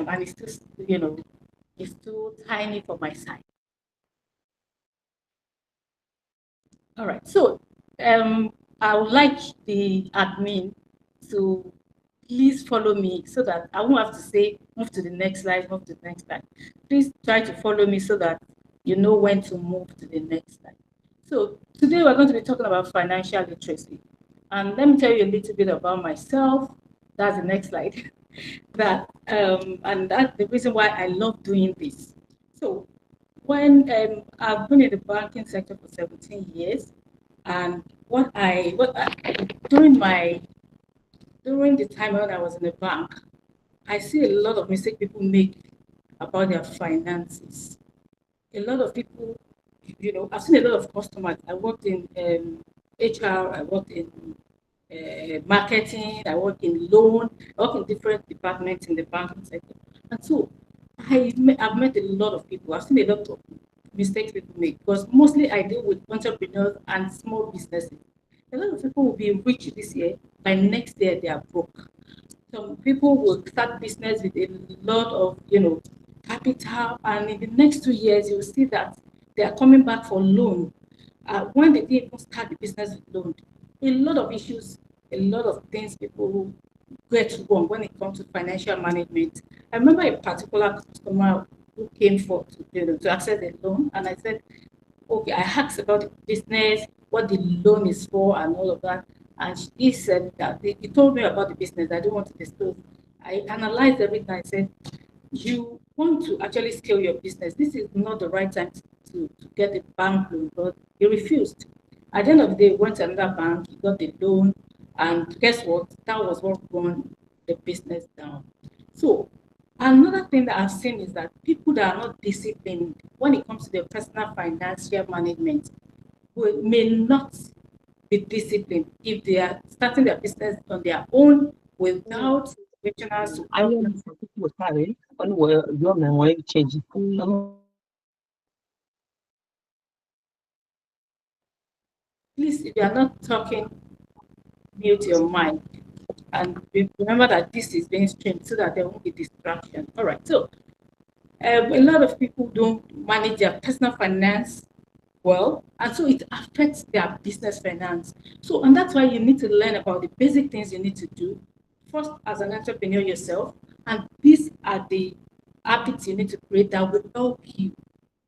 and it's too, it's too tiny for my size. All right. So I would like the admin to please follow me so that I won't have to say move to the next slide, move to the next slide. Please try to follow me so that you know when to move to the next slide. So today we're going to be talking about financial literacy. And let me tell you a little bit about myself. That's the next slide. And that's the reason why I love doing this. So when I've been in the banking sector for 17 years, and during the time when I was in the bank, I see a lot of mistakes people make about their finances. A lot of people, I've seen a lot of customers. I worked in HR, I worked in marketing, I worked in loan, I worked in different departments in the banking sector. And so I've met a lot of people. I've seen a lot of mistakes people make because mostly I deal with entrepreneurs and small businesses. A lot of people will be rich this year. By next year, they are broke. Some people will start business with a lot of, capital, and in the next 2 years, you will see that they are coming back for loan. When they didn't even start the business with loan, a lot of issues, a lot of things people get wrong when it comes to financial management. I remember a particular customer who came to access a loan, and I said, okay, I asked about the business, what the loan is for, and all of that. And he said that he told me about the business. I don't want to disclose. I analyzed everything. I said, you want to actually scale your business. This is not the right time to get a bank loan, but he refused. At the end of the day, he went to another bank, he got the loan, and guess what? That was what run the business down. So another thing that I've seen is that people that are not disciplined when it comes to their personal financial management may not be disciplined if they are starting their business on their own without professional support. Please, if you are not talking, mute your mic. And remember that this is being streamed so that there won't be distraction. All right. So a lot of people don't manage their personal finance well, and so it affects their business finance. So, and that's why you need to learn about the basic things you need to do first as an entrepreneur yourself. And these are the habits you need to create that will help you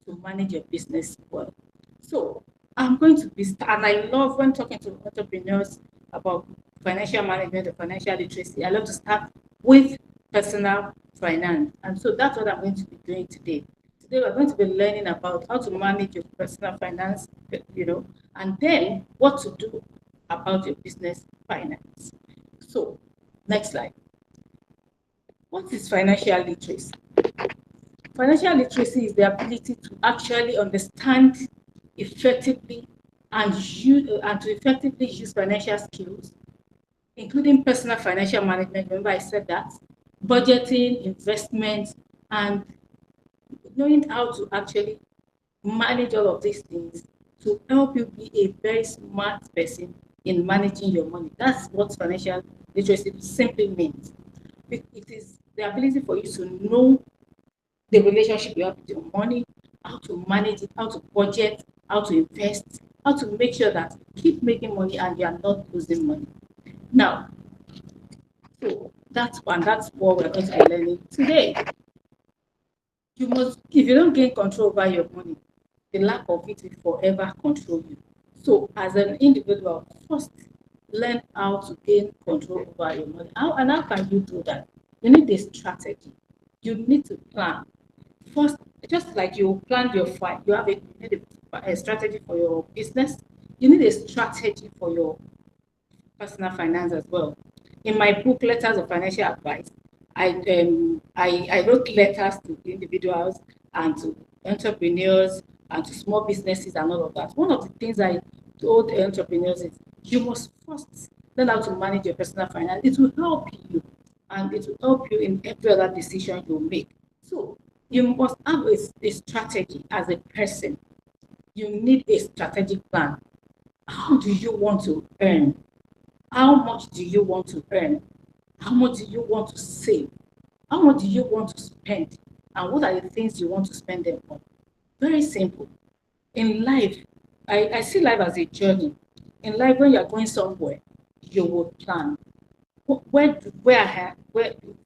to manage your business well. So, I'm going to be, and I love when talking to entrepreneurs about financial management and financial literacy. I love to start with personal finance. And so that's what I'm going to be doing today. Today we're going to be learning about how to manage your personal finance, and then what to do about your business finance. So, next slide. What is financial literacy? Financial literacy is the ability to actually understand effectively and to effectively use financial skills, including personal financial management. Remember, I said that budgeting, investment, and knowing how to actually manage all of these things to help you be a very smart person in managing your money. That's what financial literacy simply means. It is the ability for you to know the relationship you have with your money, how to manage it, how to budget, how to invest, how to make sure that you keep making money and you are not losing money. Now, so that's one. That's what we're going to be learning today. You must, if you don't gain control over your money, the lack of it will forever control you. So, as an individual, first learn how to gain control over your money. How can you do that? You need a strategy. You need to plan. First, just like you plan your fight, you need a strategy for your business. You need a strategy for your personal finance as well. In my book, Letters of Financial Advice, I wrote letters to individuals and to entrepreneurs and to small businesses and all of that. One of the things I told the entrepreneurs is you must first learn how to manage your personal finance. It will help you, and it will help you in every other decision you make. So you must have a strategy as a person. You need a strategic plan. How do you want to earn? How much do you want to earn? How much do you want to save? How much do you want to spend, and what are the things you want to spend them on. Very simple. In life, I see life as a journey. In life, when you're going somewhere, you will plan. Where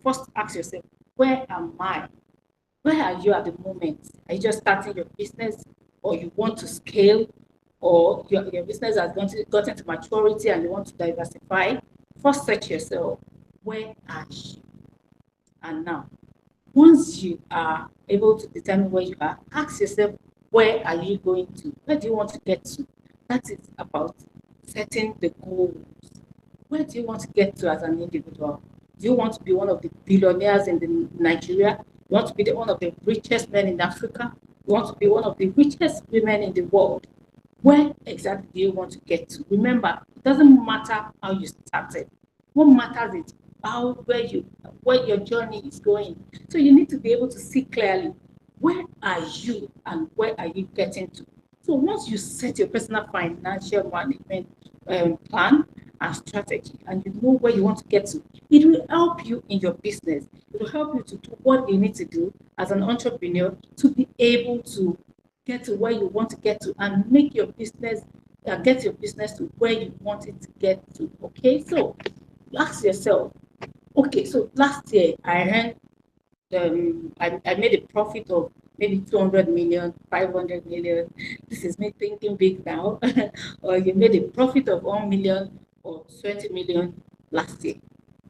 first ask yourself, where am I? Where are you at the moment? Are you just starting your business, or you want to scale, or your business has gotten to maturity and you want to diversify? First search yourself, where are you? And now, once you are able to determine where you are, ask yourself, where are you going to? Where do you want to get to? That is about setting the goals. Where do you want to get to as an individual? Do you want to be one of the billionaires in Nigeria? You want to be one of the richest men in Africa? You want to be one of the richest women in the world? Where exactly do you want to get to? Remember, it doesn't matter how you started. What matters is where your journey is going. So you need to be able to see clearly, where are you and where are you getting to? So once you set your personal financial management plan and strategy, and you know where you want to get to, it will help you in your business. It will help you to do what you need to do as an entrepreneur to be able to get to where you want to get to and make your business, get your business to where you want it to get to. Okay, so ask yourself, okay, so last year I earned, I made a profit of maybe 200 million, 500 million. This is me thinking big now. Or you made a profit of 1 million or 20 million last year.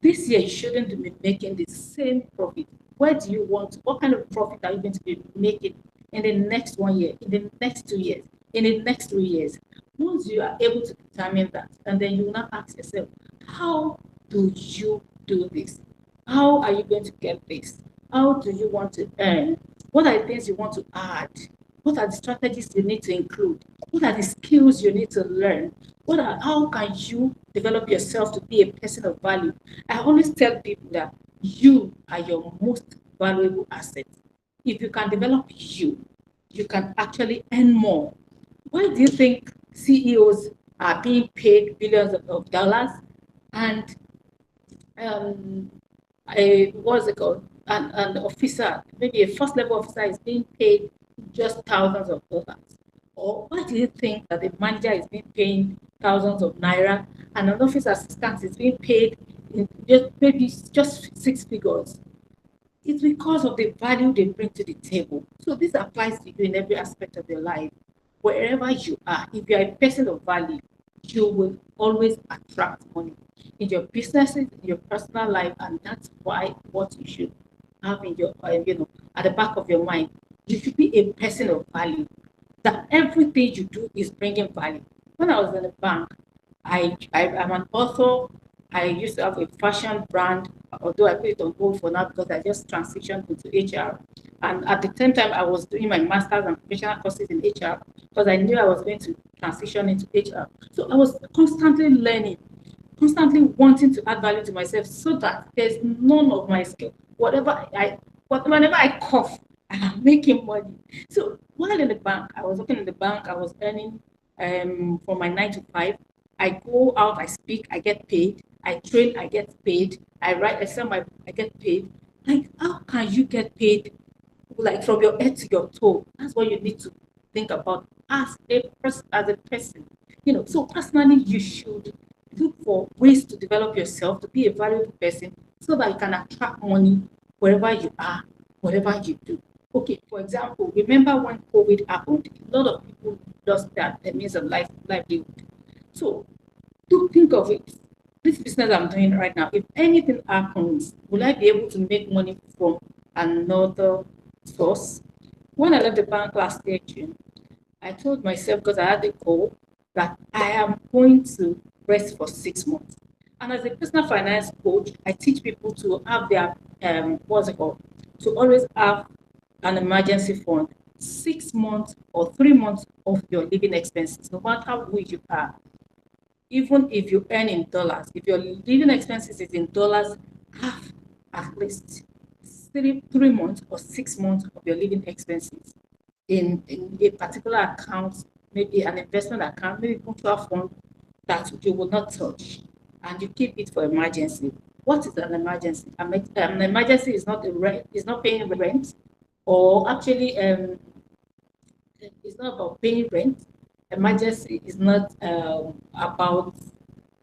This year, you shouldn't be making the same profit. Where do you want, what kind of profit are you going to be making in the next 1 year, in the next 2 years, in the next 3 years? Once you are able to determine that, and then you will now ask yourself, how do you do this? How are you going to get this? How do you want to earn? What are the things you want to add? What are the strategies you need to include? What are the skills you need to learn? How can you develop yourself to be a person of value? I always tell people that you are your most valuable asset. If you can develop you can actually earn more. Why do you think CEOs are being paid billions of dollars, and um, what's it called? An officer, maybe a first level officer, is being paid just thousands of dollars? Or why do you think that the manager is being paying thousands of naira and an office assistant is being paid in just 6 figures? It's because of the value they bring to the table. So this applies to you in every aspect of your life. Wherever you are, if you are a person of value, you will always attract money in your businesses, in your personal life, and that's why what you should have in your, at the back of your mind. You should be a person of value. That everything you do is bringing value. When I was in the bank, I am an author. I used to have a fashion brand, although I put it on hold for now because I just transitioned into HR. And at the same time, I was doing my master's and professional courses in HR because I knew I was going to transition into HR. So I was constantly learning, constantly wanting to add value to myself so that there's none of my skill. Whenever I cough, I'm making money. So while in the bank, I was working in the bank, I was earning from my 9 to 5. I go out, I speak, I get paid. I train, I get paid. I write, I sell my, I get paid. Like, how can you get paid like from your head to your toe? That's what you need to think about as a person. So personally, you should look for ways to develop yourself to be a valuable person so that you can attract money wherever you are, whatever you do. Okay, for example, remember when COVID happened, a lot of people lost their means of livelihood. So to think of it, this business I'm doing right now, if anything happens, will I be able to make money from another source? When I left the bank last year, June, I told myself, because I had a goal, that I am going to rest for 6 months. And as a personal finance coach, I teach people to have their, what's it called, to always have an emergency fund, 6 months or 3 months of your living expenses, no matter who you are. Even if you earn in dollars, if your living expenses is in dollars, have at least 3 months or 6 months of your living expenses in a particular account, maybe an investment account, maybe mutual fund that you will not touch, and you keep it for emergency. what is an emergency? An emergency is not a rent, is not paying rent, or actually, it's not about paying rent. Emergency is not about.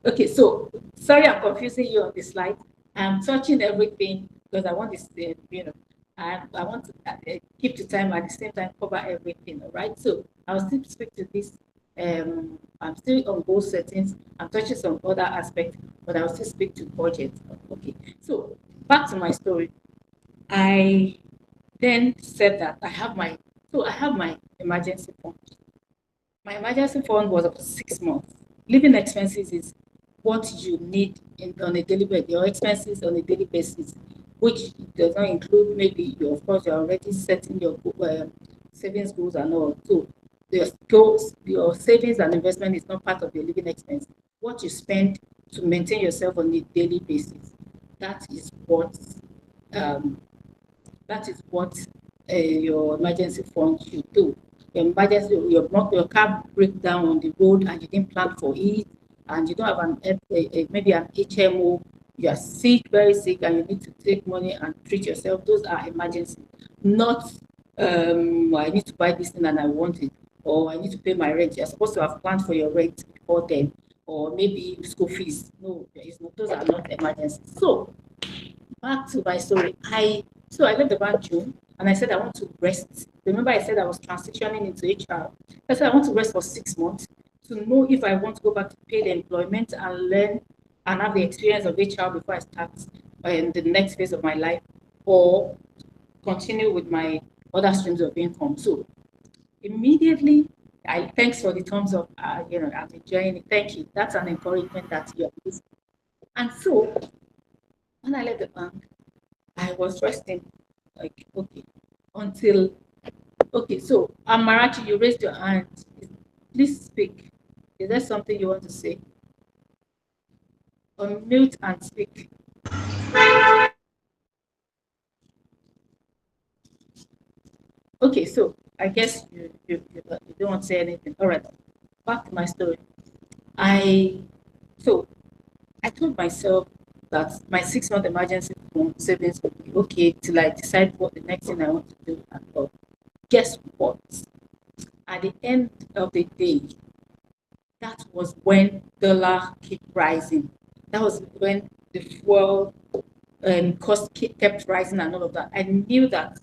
Okay, so sorry, I'm confusing you on the slide. I'm touching everything because I want this, and I want to keep the time at the same time cover everything. All right, so I'll still speak to this. I'm still on goal settings. I'm touching some other aspects, but I'll still speak to budget. Okay, so back to my story. I then said that I have my emergency fund. My emergency fund was about 6 months. Living expenses is what you need on a daily basis, your expenses on a daily basis, which does not include maybe you, of course, you're already setting your savings goals and all. So your goals, your savings and investment is not part of your living expense. What you spend to maintain yourself on a daily basis, that is what um, your emergency fund should do. Your car break down on the road and you didn't plan for it, and you don't have maybe an HMO. You are sick, very sick, and you need to take money and treat yourself. Those are emergency, not I need to buy this thing and I want it, or I need to pay my rent. You're supposed to have planned for your rent before then, or maybe school fees. No, there is no. Those are not emergencies. So back to my story. I left the bank June and I said I want to rest. Remember, I said I was transitioning into HR. I said I want to rest for 6 months to know if I want to go back to paid employment and learn and have the experience of HR before I start in the next phase of my life, or continue with my other streams of income. So immediately, I thanks for the thumbs up. I'm enjoying it. Thank you. That's an encouragement that you're listening. And so when I left the bank, I was resting, like, okay, until, okay, so Amarachi, you raised your hand. Please speak. Is there something you want to say? Unmute and speak. Okay, so I guess you don't want to say anything. All right, back to my story. I, so I told myself that my 6 month emergency fund savings would be okay till I decide what the next thing I want to do. And all. Guess what? At the end of the day, that was when dollar kept rising. That was when the fuel cost kept rising and all of that. I knew that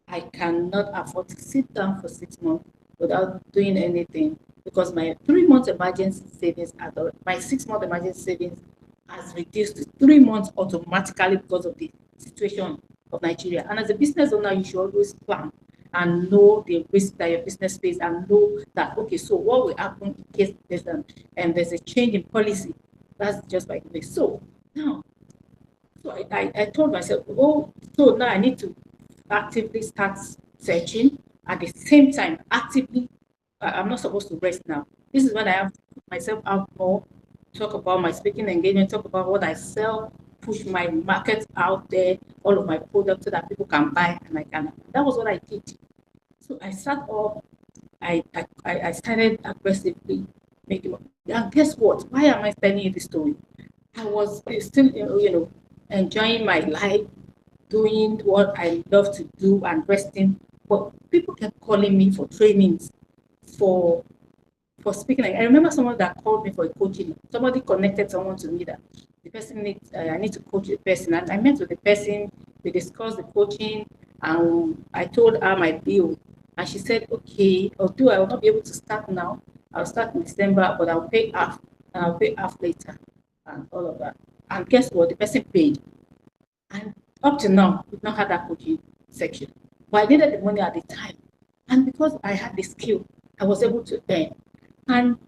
I cannot afford to sit down for 6 months without doing anything because my 3 month emergency savings, my 6 month emergency savings has reduced to 3 months automatically because of the situation of Nigeria. And as a business owner, you should always plan and know the risk that your business faces and know that, okay, so what will happen in case there's a change in policy? That's just by the way. So now, I told myself, oh, so now I need to actively start searching. At the same time, actively, I'm not supposed to rest now. This is when I have to put myself out more, talk about my speaking engagement, talk about what I sell, push my market out there, all of my products so that people can buy and I can. That was what I did. So I sat up, I started aggressively making money. And guess what? Why am I telling you this story? I was still, enjoying my life, doing what I love to do and resting. But people kept calling me for trainings, for speaking. I remember someone that called me for a coaching. Somebody connected someone to me that the person needs. I need to coach the person, and I met with the person. We discussed the coaching, and I told her my bill, and she said, "Okay, although I will not be able to start now, I'll start in December, but I'll pay half, and I'll pay half later, and all of that." And guess what? The person paid. And up to now, we've not had that coaching section. But I needed the money at the time. And because I had the skill, I was able to earn. And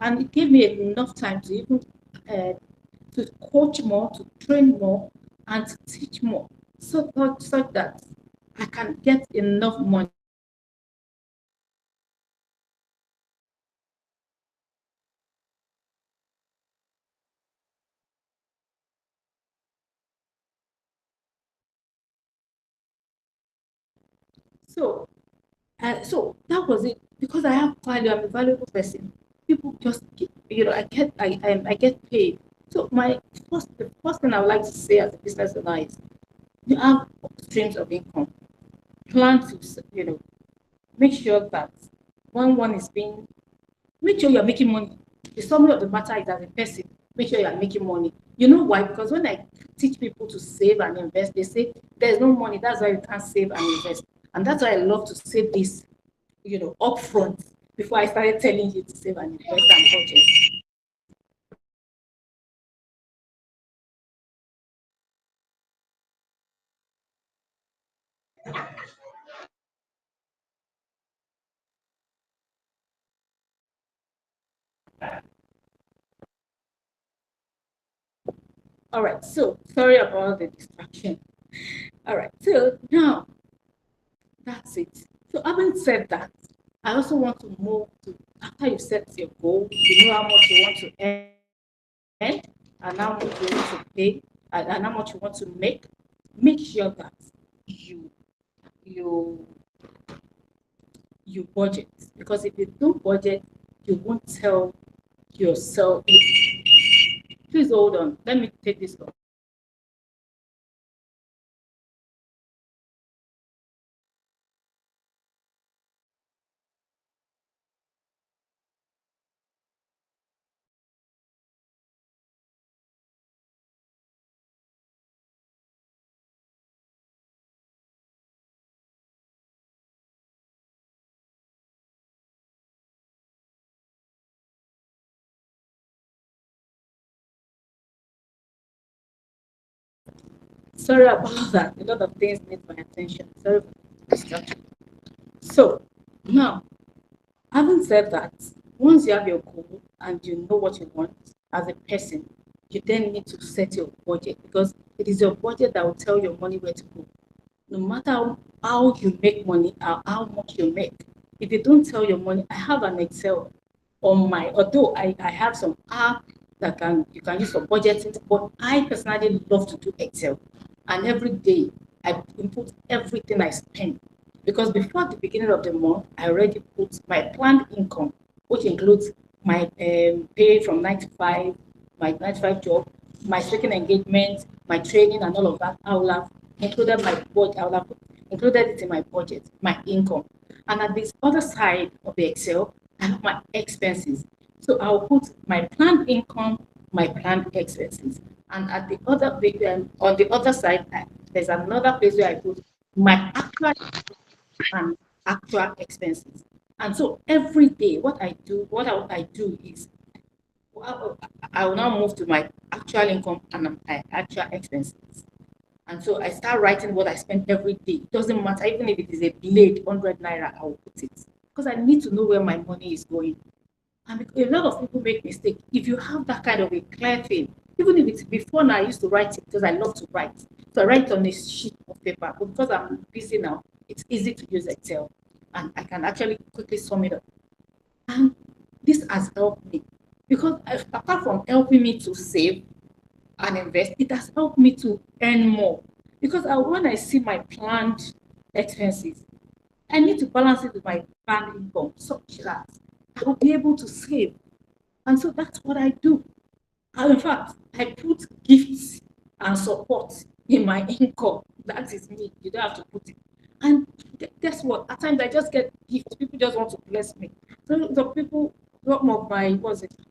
and it gave me enough time to even to coach more, to train more, and to teach more, such that I can get enough money. So so that was it. Because I have value, I'm a valuable person. People just, I get paid. So the first thing I would like to say as a business owner is you have streams of income. Plan to, make sure that when one is being, make sure you're making money. The summary of the matter is as a person, make sure you're making money. You know why? Because when I teach people to save and invest, they say there's no money. That's why you can't save and invest. And that's why I love to say this, upfront before I started telling you to save and invest and budget. All right, so sorry about the distraction. All right, so now that's it. So having said that, I also want to move to after you set your goal, you know how much you want to earn and how much you want to pay and how much you want to make sure that you you you budget. Because if you don't budget, you won't tell yourself. Please hold on. Let me take this off. Sorry about that. A lot of things need my attention. Sorry for the distraction. So now, having said that, once you have your goal and you know what you want as a person, you then need to set your budget because it is your budget that will tell your money where to go. No matter how you make money or how much you make, if you don't tell your money, I have an Excel on my, although I have some app that you can use for budgeting, but I personally love to do Excel. And every day I input everything I spend. Because before the beginning of the month, I already put my planned income, which includes my pay from 9 to 5, my 9 to 5 job, my speaking engagement, my training, and all of that. I will have included my budget. I will have included it in my budget, my income. And at this other side of the Excel, I have my expenses. So I'll put my planned income, my planned expenses. And at the other on the other side, there's another place where I put my actual and actual expenses. And so every day, what I do is, well, I will now move to my actual income and my actual expenses. And so I start writing what I spend every day. It doesn't matter, even if it is a blade, 100 naira, I will put it. Because I need to know where my money is going. And a lot of people make mistakes. If you have that kind of a clear thing, even if it's before now, I used to write it because I love to write. So I write on a sheet of paper. But because I'm busy now, it's easy to use Excel. And I can actually quickly sum it up. And this has helped me. Because apart from helping me to save and invest, it has helped me to earn more. Because when I see my planned expenses, I need to balance it with my planned income such that I will be able to save. And so that's what I do. And in fact, I put gifts and support in my income. That is me. You don't have to put it. And guess what? At times I just get gifts. People just want to bless me. So the people, some of my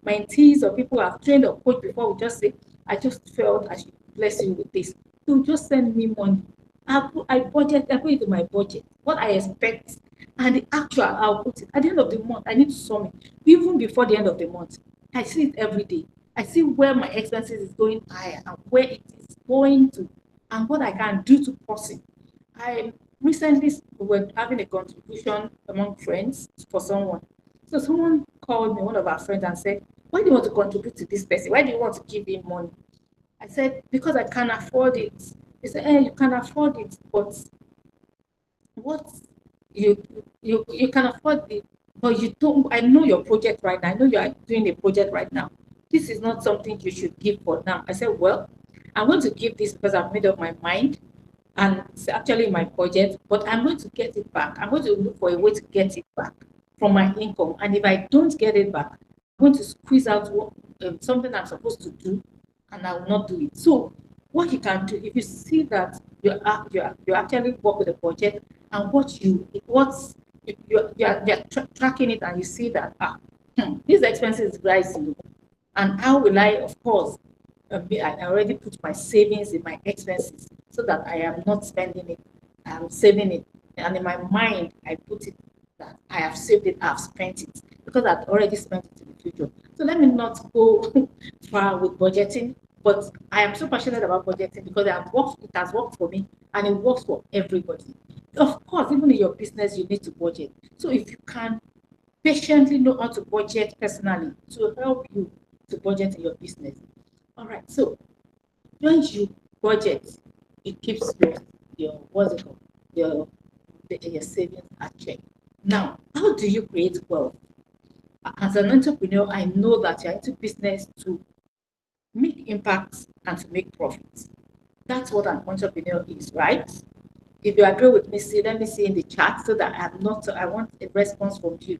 mentees or people who have trained or coached before will just say, I just felt I should bless you with this. So just send me money. I put it in my budget. What I expect and the actual, I'll put it. At the end of the month, I need to sum it. Even before the end of the month, I see it every day. I see where my expenses is going higher and where it is going to, and what I can do to pause it. I recently were having a contribution among friends for someone. So someone called me, one of our friends, and said, "Why do you want to contribute to this person? Why do you want to give him money?" I said, "Because I can afford it." He said, "You can afford it, but what you you can afford it, but you don't. I know your project right now. I know you are doing a project right now. This is not something you should give for now." I said, "Well, I'm going to give this because I've made up my mind, and it's actually in my budget, but I'm going to get it back. I'm going to look for a way to get it back from my income. And if I don't get it back, I'm going to squeeze out something I'm supposed to do and I will not do it. So what you can do, if you see that you actually work with a budget, and you're tracking it, and you see that this expense is rising, and how will I, of course, I already put my savings in my expenses so that I am not spending it, I'm saving it, and in my mind I put it that I have saved it, I've spent it because I've already spent it in the future. So let me not go far with budgeting, but I am so passionate about budgeting because it has worked for me and it works for everybody. Of course, even in your business, you need to budget. So if you can patiently know how to budget personally to help you to budget in your business. All right. So when you budget, it keeps your what's it called? Your savings at check. Now, how do you create wealth? As an entrepreneur, I know that you're into business to make impacts and to make profits. That's what an entrepreneur is, right? If you agree with me, let me see in the chat so that I want a response from you.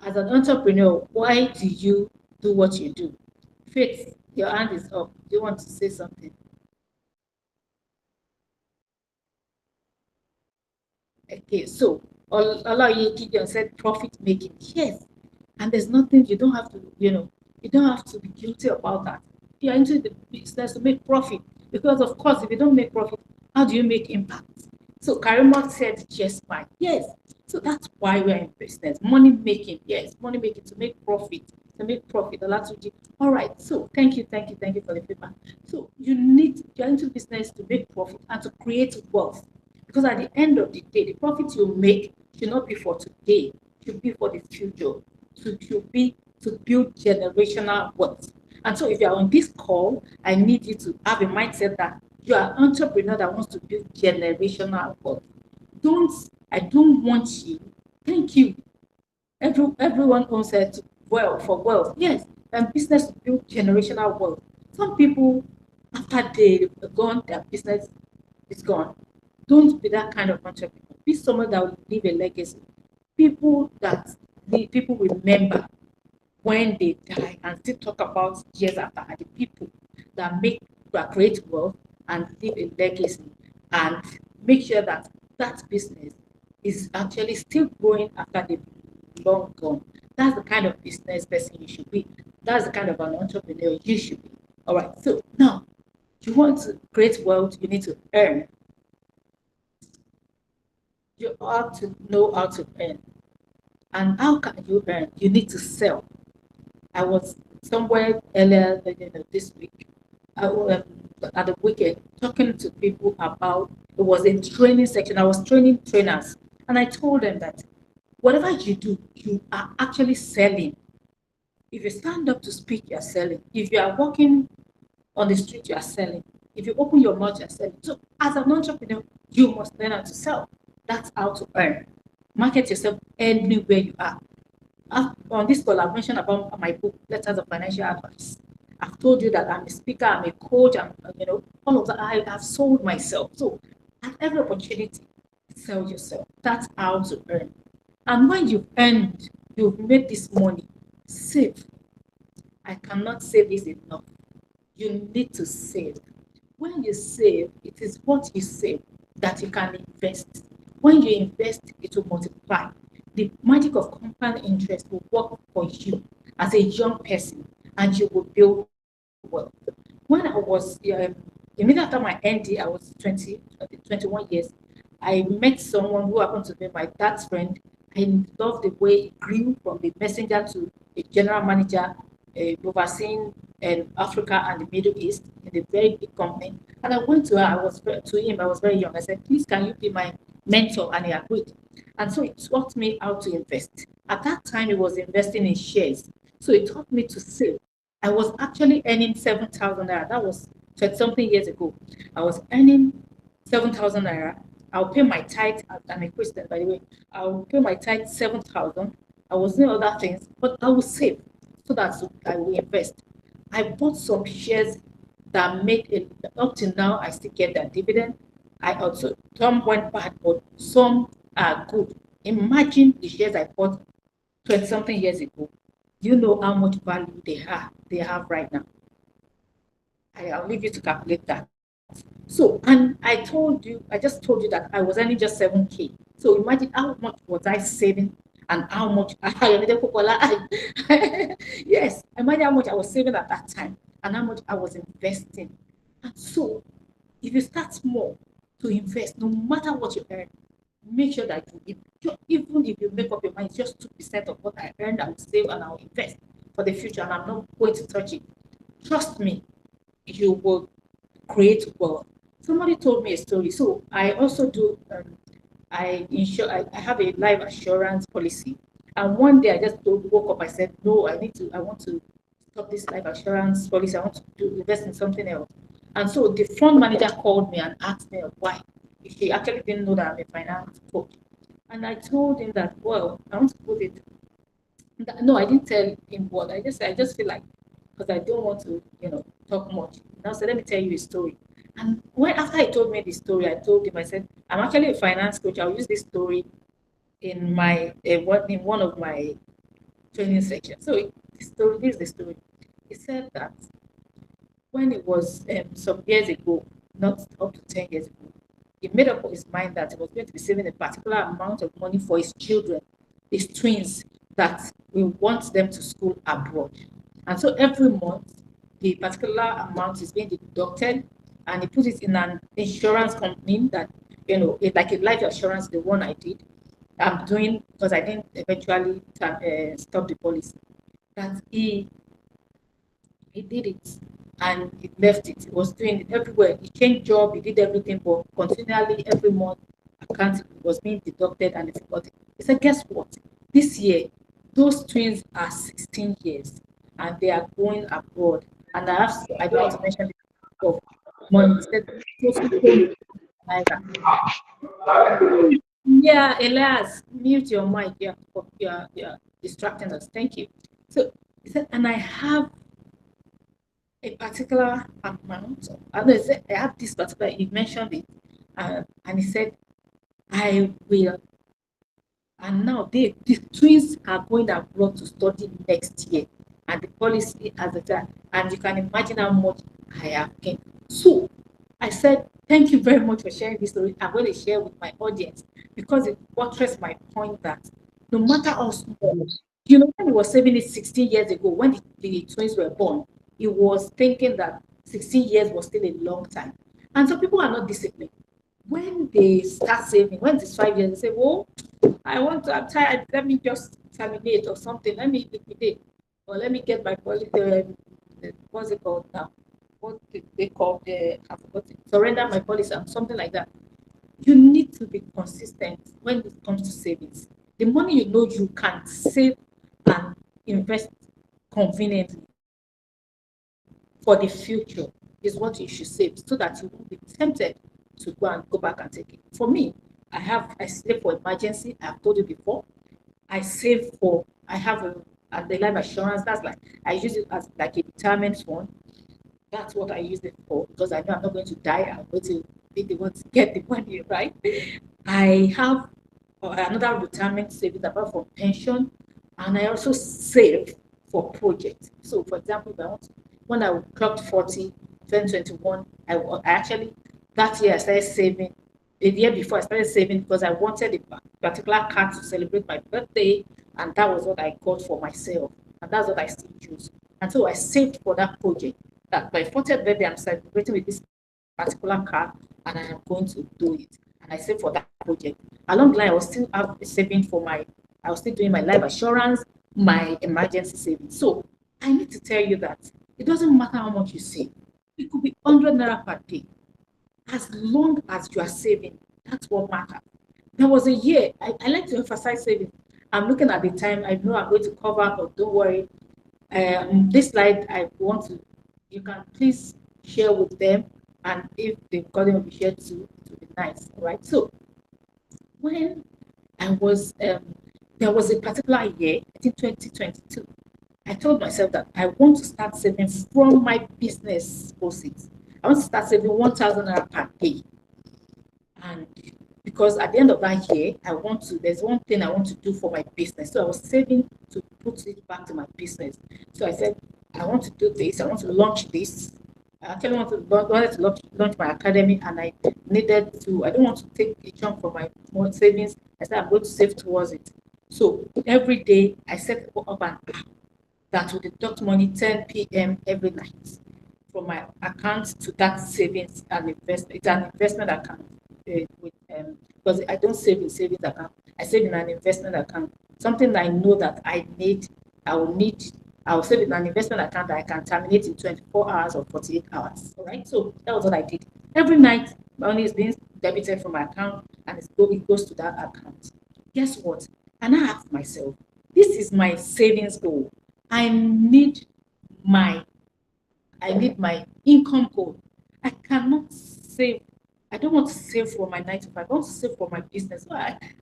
As an entrepreneur, why do you do what you do? Faith, your hand is up. Do you want to say something? Okay, so Olaye Gideon said profit making. Yes, and there's nothing you don't have to, you don't have to be guilty about that. You're into the business to make profit because, of course, if you don't make profit, how do you make impact? So Karima said just fine. Yes, so that's why we're in business. Money making, yes, money making to make profit, to make profit. All right. So thank you for the feedback. So you're into business to make profit and to create wealth. Because at the end of the day, the profit you make should not be for today, should be for the future, should be to build generational wealth. And so if you're on this call, I need you to have a mindset that you are an entrepreneur that wants to build generational wealth. I don't want you. Thank you. Everyone owns it for wealth. Yes, and business to build generational wealth. Some people, after they've gone, their business is gone. Don't be that kind of entrepreneur. Be someone that will leave a legacy. People remember when they die and still talk about years after are the people that create wealth and leave a legacy and make sure that that business is actually still growing after they've long gone. That's the kind of business person you should be. That's the kind of an entrepreneur you should be. All right. So now, if you want to create wealth, you need to earn. You ought to know how to earn. And how can you earn? You need to sell. I was somewhere earlier this week, at the weekend, talking to people about it was a training section. I was training trainers, and I told them that whatever you do, you are actually selling. If you stand up to speak, you're selling. If you are walking on the street, you are selling. If you open your mouth, you're selling. So, as an entrepreneur, you must learn how to sell. That's how to earn. Market yourself anywhere you are. On this call, I've mentioned about my book, Letters of Financial Advice. I've told you that I'm a speaker, I'm a coach, all of that. I have sold myself. So, at every opportunity, sell yourself. That's how to earn. And when you've earned, you've made this money, save. I cannot say this enough. You need to save. When you save, it is what you save that you can invest. When you invest, it will multiply. The magic of compound interest will work for you as a young person and you will build wealth. When I was, immediately after my ND, I was 21 years. I met someone who happened to be my dad's friend. I loved the way he grew from the messenger to a general manager, overseeing Africa and the Middle East in a very big company. And I went to her, to him, I was very young. I said, please, can you be my mentor? And he agreed. And so it taught me how to invest. At that time, he was investing in shares. So it taught me to save. I was actually earning 7,000 naira. That was 20 something years ago. I was earning 7,000 naira. I'll pay my tithe. I'm a Christian, by the way. I'll pay my tithe 7,000. I was doing other things, but I will save so that I will invest. I bought some shares that made it up to now. I still get that dividend. I also some went bad, but some are good. Imagine the shares I bought 20 something years ago. You know how much value they have right now. I'll leave you to calculate that. So, and I just told you that I was earning just 7K. So imagine how much was I saving and how much, yes, imagine how much I was saving at that time and how much I was investing. And so, if you start small to invest, no matter what you earn, make sure that even if you make up your mind, it's just 2% of what I earned, I will save and I'll invest for the future and I'm not going to touch it. Trust me, you will create wealth. Somebody told me a story. So I also do. I have a life assurance policy, and one day I just woke up. I said, no, I want to stop this life assurance policy. I want to invest in something else. And so the fund manager called me and asked me why. She actually didn't know that I'm a finance coach, and I told him that, well, I want to put it. No, I didn't tell him what. I just feel like, because I don't want to, talk much. Now, so let me tell you a story. And when after he told me the story, I told him, I said, I'm actually a finance coach. I'll use this story in one of my training sections. So this is the story. He said that when it was some years ago, not up to 10 years ago, he made up his mind that he was going to be saving a particular amount of money for his children, his twins, that we want them to school abroad. And so every month, the particular amount is being deducted, and he put it in an insurance company that, like a life insurance, the one I did. I'm doing because I didn't eventually stop the policy. That he did it and he left it. He was doing it everywhere. He changed job, he did everything, but continually every month account was being deducted and he forgot it. He said, guess what? This year, those twins are 16 years and they are going abroad. And I don't want to mention the of money. He said, yeah, Elias, mute your mic. You're distracting us. Thank you. So he said, and I have a particular amount. I have this particular, he mentioned it, and he said, I will. And now the twins are going abroad to study next year. And the policy as a time, and you can imagine how much I have gained. So I said, thank you very much for sharing this story. I'm going to share with my audience because it buttressed my point that no matter how small, when he was saving it 16 years ago, when the twins were born, he was thinking that 16 years was still a long time. And so people are not disciplined. When they start saving, when it's 5 years, they say, well, I'm tired, let me just terminate or something, let me liquidate, or let me get my policy, what's it called now? What they call I forgot it, surrender my policy and something like that. You need to be consistent when it comes to savings. The money you can save and invest conveniently for the future is what you should save so that you won't be tempted to go back and take it. For me, I save for emergency. I've told you before. I have the life assurance. That's like I use it as like a retirement fund. That's what I use it for because I know I'm not going to die. I'm going to be the one to get the money, right? I have another retirement savings apart from pension, and I also save for projects. So, for example, when I clocked 40, 2021, I actually, that year I started saving. The year before I started saving because I wanted a particular car to celebrate my birthday, and that was what I got for myself, and that's what I still use. And so I saved for that project. That my 40th birthday, I'm celebrating with this particular car, and I am going to do it. And I saved for that project. Along the line, I was still saving I was still doing my life assurance, my emergency savings. So I need to tell you that it doesn't matter how much you save. It could be 100 naira per day. As long as you are saving, that's what matters. There was a year, I like to emphasize saving. I'm looking at the time, I know I'm going to cover, but don't worry. This slide, you can please share with them, and if they've got them, will be shared too, it will be nice, all right? So when I was, there was a particular year, I think 2022, I told myself that I want to start saving from my business proceeds. I want to start saving 1,000 naira per day. And because at the end of that year, there's one thing I want to do for my business. So I was saving to put it back to my business. So I said, I want to do this, I want to launch this. I actually wanted to launch my academy, and I don't want to take a chunk from my own savings. I said I'm going to save towards it. So every day I set up an app that will deduct money 10 p.m. every night from my account to that savings and investment. It's an investment account because I don't save in savings account. I save in an investment account. Something I know that I need, I will need. I will save in an investment account that I can terminate in 24 hours or 48 hours. All right. So that was what I did. Every night, money is being debited from my account and it goes to that account. Guess what? And I asked myself, this is my savings goal. I need my I need my income goal. I cannot save. I don't want to save for my 9 to 5. I want to save for my business. So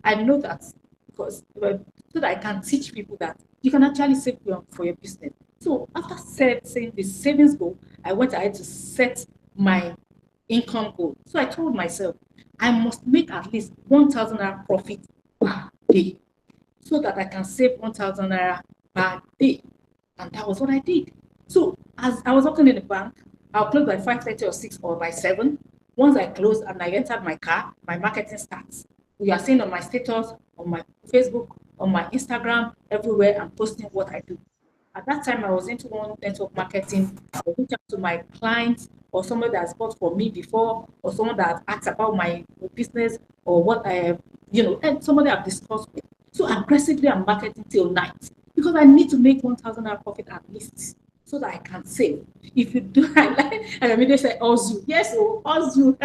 I know that because so that I can teach people that you can actually save for your business. So after setting the savings goal, I went ahead to set my income goal. So I told myself I must make at least 1,000 naira profit per day so that I can save 1,000 naira per day. And that was what I did. So as I was working in the bank, I'll close by 5:30 or 6 or by 7. Once I close and I entered my car, my marketing starts. You are seeing on my status, on my Facebook, on my Instagram, everywhere, I'm posting what I do. At that time, I was into one network marketing. I would reach out to my clients or someone that has bought for me before, or someone that has asked about my business or what I have, and somebody I've discussed with. So aggressively, I'm marketing till night because I need to make 1,000 naira profit at least so that I can save. If you do, I like, and immediately say, Ozu. Yes, Ozu.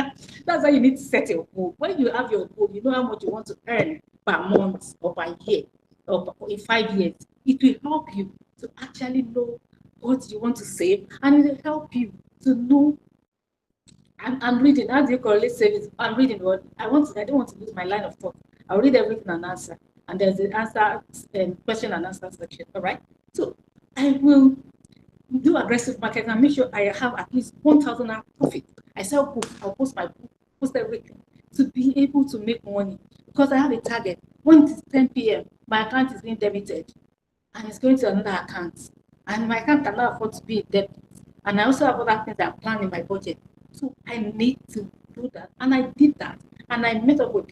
That's why you need to set your goal. When you have your goal, you know how much you want to earn per month or per year or in 5 years. It will help you to actually know what you want to save, and it will help you to know. I'm reading. How do you correlate savings? I'm reading what I want. I don't want to lose my line of thought. I'll read everything and answer. And there's the answer question and answer section. All right. So I will do aggressive marketing and make sure I have at least 1,000 naira profit. I sell books. I'll post my book, post everything to be able to make money because I have a target. When it is 10 p.m., my account is being debited and it's going to another account. And my account cannot afford to be in debt. And I also have other things that I'm planning in my budget. So I need to do that. And I did that. And I met up with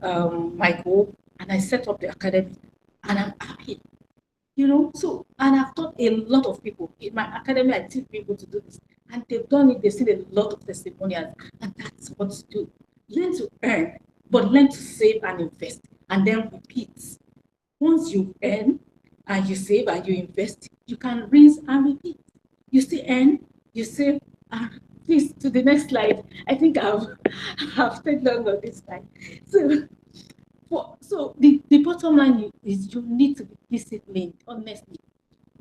my goal and I set up the academy. And I'm happy. So, and I've taught a lot of people. In my academy, I teach people to do this. And they've done it. They've seen a lot of testimonials. And that's what to do. Learn to earn, but learn to save and invest. And then repeat. Once you earn and you save and you invest, you can rinse and repeat. You still earn, you save, and please to the next slide. I think I've stayed long on this slide. So the bottom line is you need to be disciplined, honestly.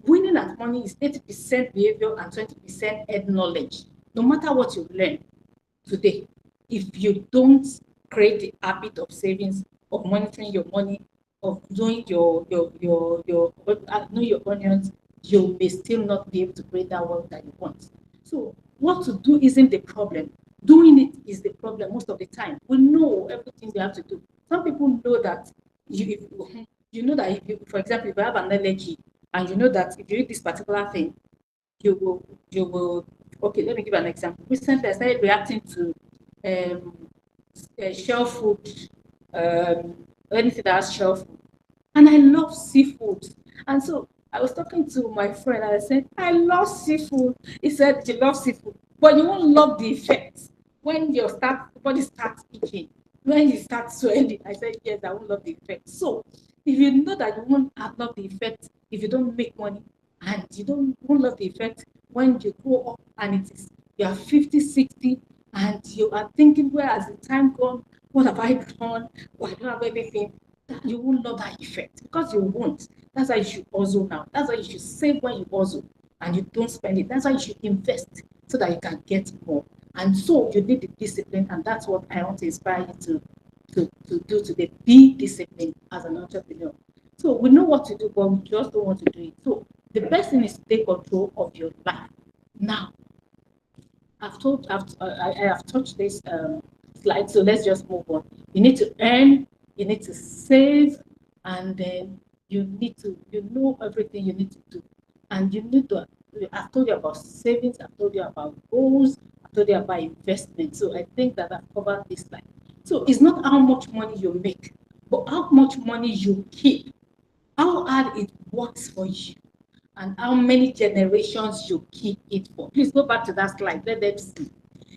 Winning at money is 80% behavior and 20% head knowledge. No matter what you learn today, if you don't create the habit of savings, of monitoring your money, of knowing know your onions, you may still not be able to create that wealth that you want. So what to do isn't the problem. Doing it is the problem most of the time. We know everything we have to do. Some people know that you know that if you, for example, if you have an allergy and you know that if you eat this particular thing, you will okay, let me give an example. Recently I started reacting to shell food, anything that has shell food. And I love seafood. And so I was talking to my friend and I said, I love seafood. He said, you love seafood, but you won't love the effects when your body starts itching, when you start swelling. I said, yes, I won't love the effects. So if you know that you won't love the effects if you don't make money, and you won't love the effect when you grow up and it is you are 50, 60, and you are thinking, where has the time gone? What have I done? Well, I don't have anything. You won't love that effect because you won't. That's why you should hustle now. That's why you should save when you hustle and you don't spend it. That's why you should invest so that you can get more. And so you need the discipline, and that's what I want to inspire you to do today. Be disciplined as an entrepreneur. So we know what to do, but we just don't want to do it. So the best thing is to take control of your life. Now, I have touched this slide, so let's just move on. You need to earn, you need to save, and then you know everything you need to do. And you need to I've told you about savings, I've told you about goals, I've told you about investment. So I think that I've covered this line. So it's not how much money you make, but how much money you keep, how hard it works for you, and how many generations you keep it for. Please go back to that slide. Let them see.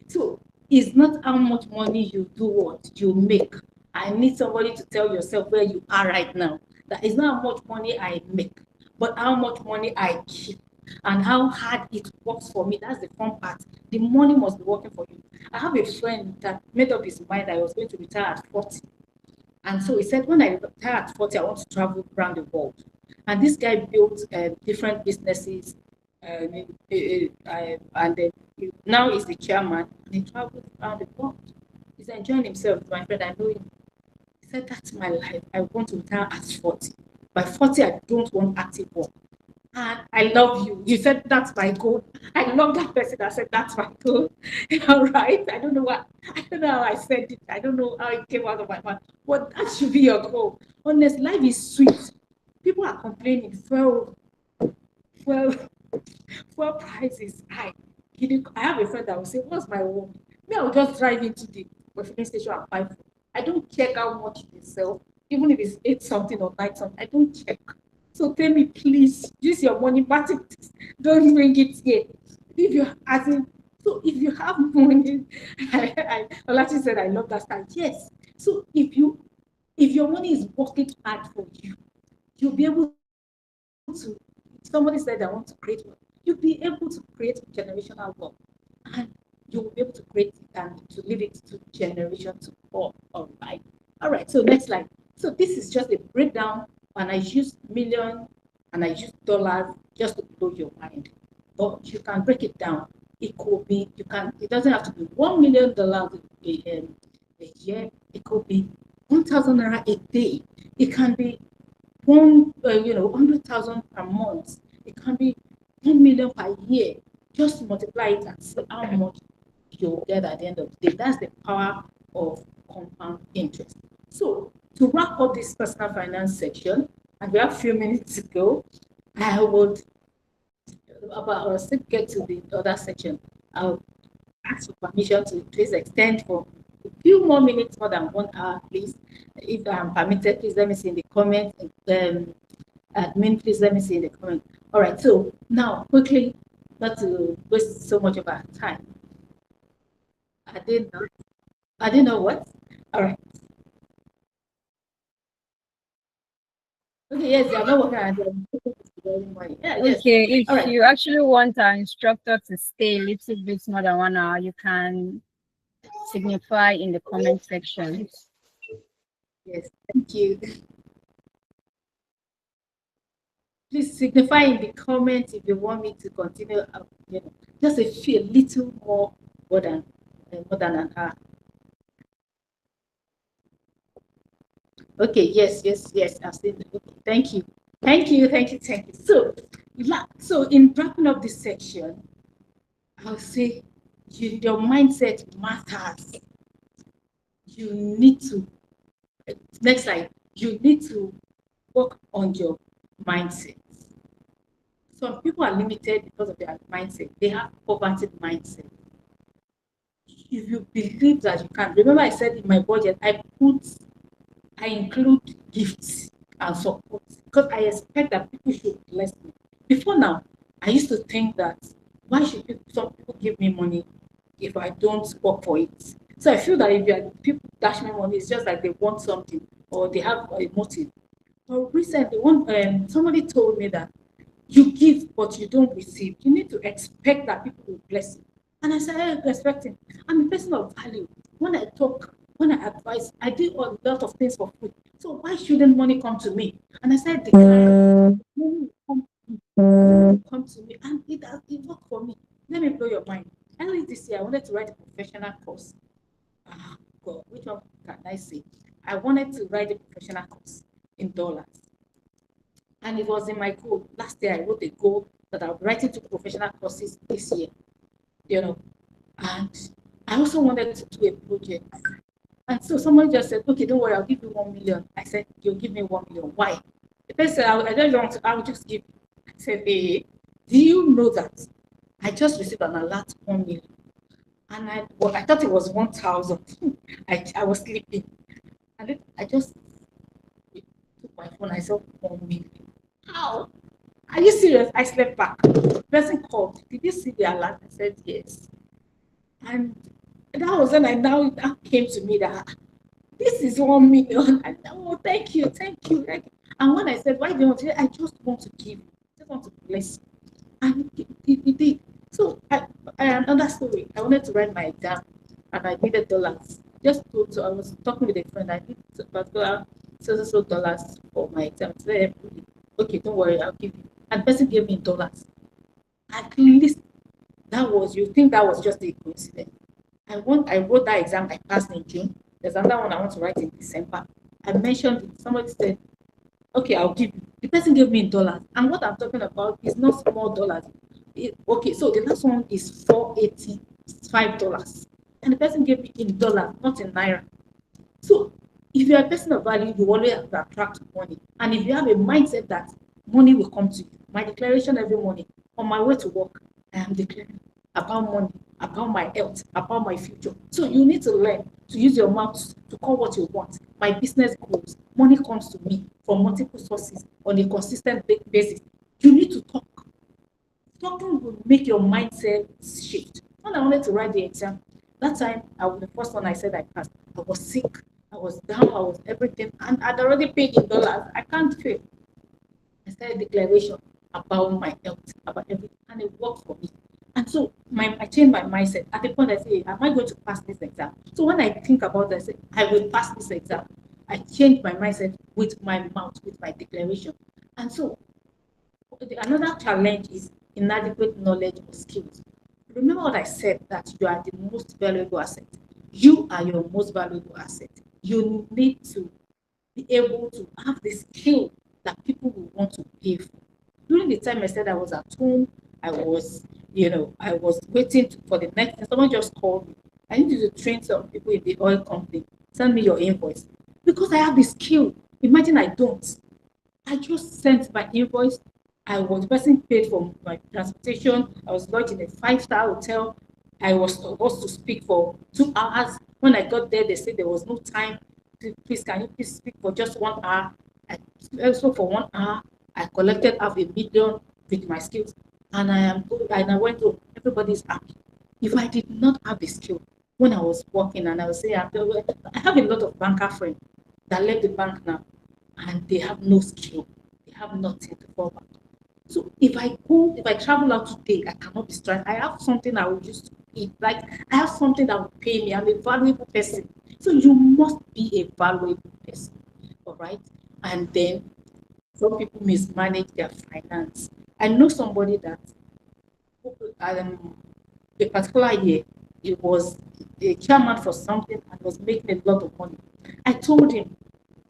So it's not how much money you do what you make. I need somebody to tell yourself where you are right now. That is not how much money I make, but how much money I keep and how hard it works for me. That's the fun part. The money must be working for you. I have a friend that made up his mind that I was going to retire at 40. And so he said, when I retire at 40, I want to travel around the world. And this guy built different businesses, and now he's the chairman, and he travels around the world. He's enjoying himself. My friend, I know him. He said, that's my life. I want to retire at 40. By 40, I don't want active work. And I love you. You said that's my goal. I love that person that said that's my goal. All right. I don't know how I said it. I don't know how it came out of my mouth. But that should be your goal. Honest, life is sweet. People are complaining. Well, price is high. I have a friend that will say, what's my home? Me, I'll just drive into the filling station and buy food. I don't check how much they sell, even if it's 8 something or 9 something. I don't check. So tell me, please, use your money, mathematics. Don't bring it here. If you as in, so if you have money, Olachi said, I love that style. Yes. So if your money is working hard for you, you'll be able to. Somebody said, I want to create wealth. You'll be able to create generational wealth, and you will be able to create it and to leave it to generation to come. All right. All right. So next slide. So this is just a breakdown, and I use million and I use dollars just to blow your mind. But you can break it down. It could be it doesn't have to be $1 million a year. It could be 1,000 naira a day. It can be 100,000 per month. It can be 1 million per year. Just multiply it and see how much you'll get at the end of the day. That's the power of compound interest. So to wrap up this personal finance section, and we have a few minutes to go, I would I'll still get to the other section. I'll ask for permission to please extend for a few more minutes, more than 1 hour, please. If I'm permitted, please let me see in the comments. Admin, please let me see in the comments. All right, so now quickly, not to waste so much of our time. I didn't know what. All right. Okay, yes, I'm not working at them. Yeah, yes. Okay, if All right. you actually want our instructor to stay a little bit more than 1 hour, you can signify in the comment section. Yes, thank you. Please signify in the comments if you want me to continue, just a little more than an hour. Okay, yes, I've seen it. Okay, thank you. So in wrapping up this section, I'll say your mindset matters. You need to, next slide, you need to work on your mindset. Some people are limited because of their mindset. They have poverty mindset. If you believe that you can, remember I said in my budget, I include gifts and support because I expect that people should bless me. Before now, I used to think that why should some people give me money if I don't work for it? So I feel that if people dash me money, it's just like they want something or they have a motive. But recently, somebody told me that you give but you don't receive. You need to expect that people will bless you. And I started expecting. I'm a person of value. When I talk, when I advise, I do a lot of things for free. So why shouldn't money come to me? And I said, money will come to me. And it worked for me. Let me blow your mind. Early this year, I wanted to write a professional course. Ah, God, which one can I say? I wanted to write a professional course in dollars. And it was in my goal. Last year, I wrote a goal that I'll write into professional courses this year. And I also wanted to do a project. And so someone just said, okay, don't worry, I'll give you 1 million. I said, you'll give me 1 million. Why? The person said, I don't want to, I'll just give you. I said, hey. Do you know that I just received an alert 1 million? And I thought it was 1,000. I was sleeping. And then I just took my phone. I saw 1 million. How? Are you serious? I slept back. The person called. Did you see the alert? I said yes. And that was when I now that came to me that this is 1 million. And oh, thank you, thank you. And when I said, why do you want to? I just want to give. I just want to bless you. And he did. So another story. I wanted to write my exam, and I needed dollars. Just so I was talking with a friend. I need particular so dollars for my exam. So okay, don't worry, I'll give you. And the person gave me dollars. At least that was. You think that was just a coincidence? I wrote that exam. I passed in June. There's another one I want to write in December. I mentioned it. Somebody said, okay, I'll give you. The person gave me in dollars. And what I'm talking about is not small dollars. Okay, so the last one is $485. And the person gave me in dollars, not in naira. So if you're a person of value, you always have to attract money. And if you have a mindset that money will come to you, my declaration every morning on my way to work, I am declaring about money, about my health, about my future. So you need to learn to use your mouth to call what you want. My business grows. Money comes to me from multiple sources on a consistent basis. You need to talk. Talking will make your mindset shift. When I wanted to write the exam, that time I was the first one I said I passed. I was sick, I was down, I was everything, and I'd already paid in dollars. I can't fail. I started declaration about my health, about everything, and it worked for me. And so I changed my mindset. At the point I say, am I going to pass this exam? So when I think about it, I say, I will pass this exam. I changed my mindset with my mouth, with my declaration. And so another challenge is inadequate knowledge or skills. Remember what I said, that you are the most valuable asset. You are your most valuable asset. You need to be able to have the skill that people will want to pay for. During the time I said I was at home, I was, I was waiting for the next thing. Someone just called me. I need you to train some people in the oil company. Send me your invoice. Because I have the skill. Imagine I don't. I just sent my invoice. The person paid for my transportation. I was lodged in a five-star hotel. I was supposed to speak for 2 hours. When I got there, they said there was no time. Please, can you please speak for just 1 hour? I also for 1 hour. I collected half a million with my skills, and I went to everybody's happy. If I did not have the skill when I was working, and I was saying, I have a lot of banker friends that left the bank now, and they have no skill. They have nothing to fall back. So if I travel out today, I cannot be stranded. I have something I will use to eat. Like I have something that will pay me. I'm a valuable person. So you must be a valuable person. All right. And then some people mismanage their finance. I know somebody that um, a particular year he was a chairman for something and was making a lot of money. I told him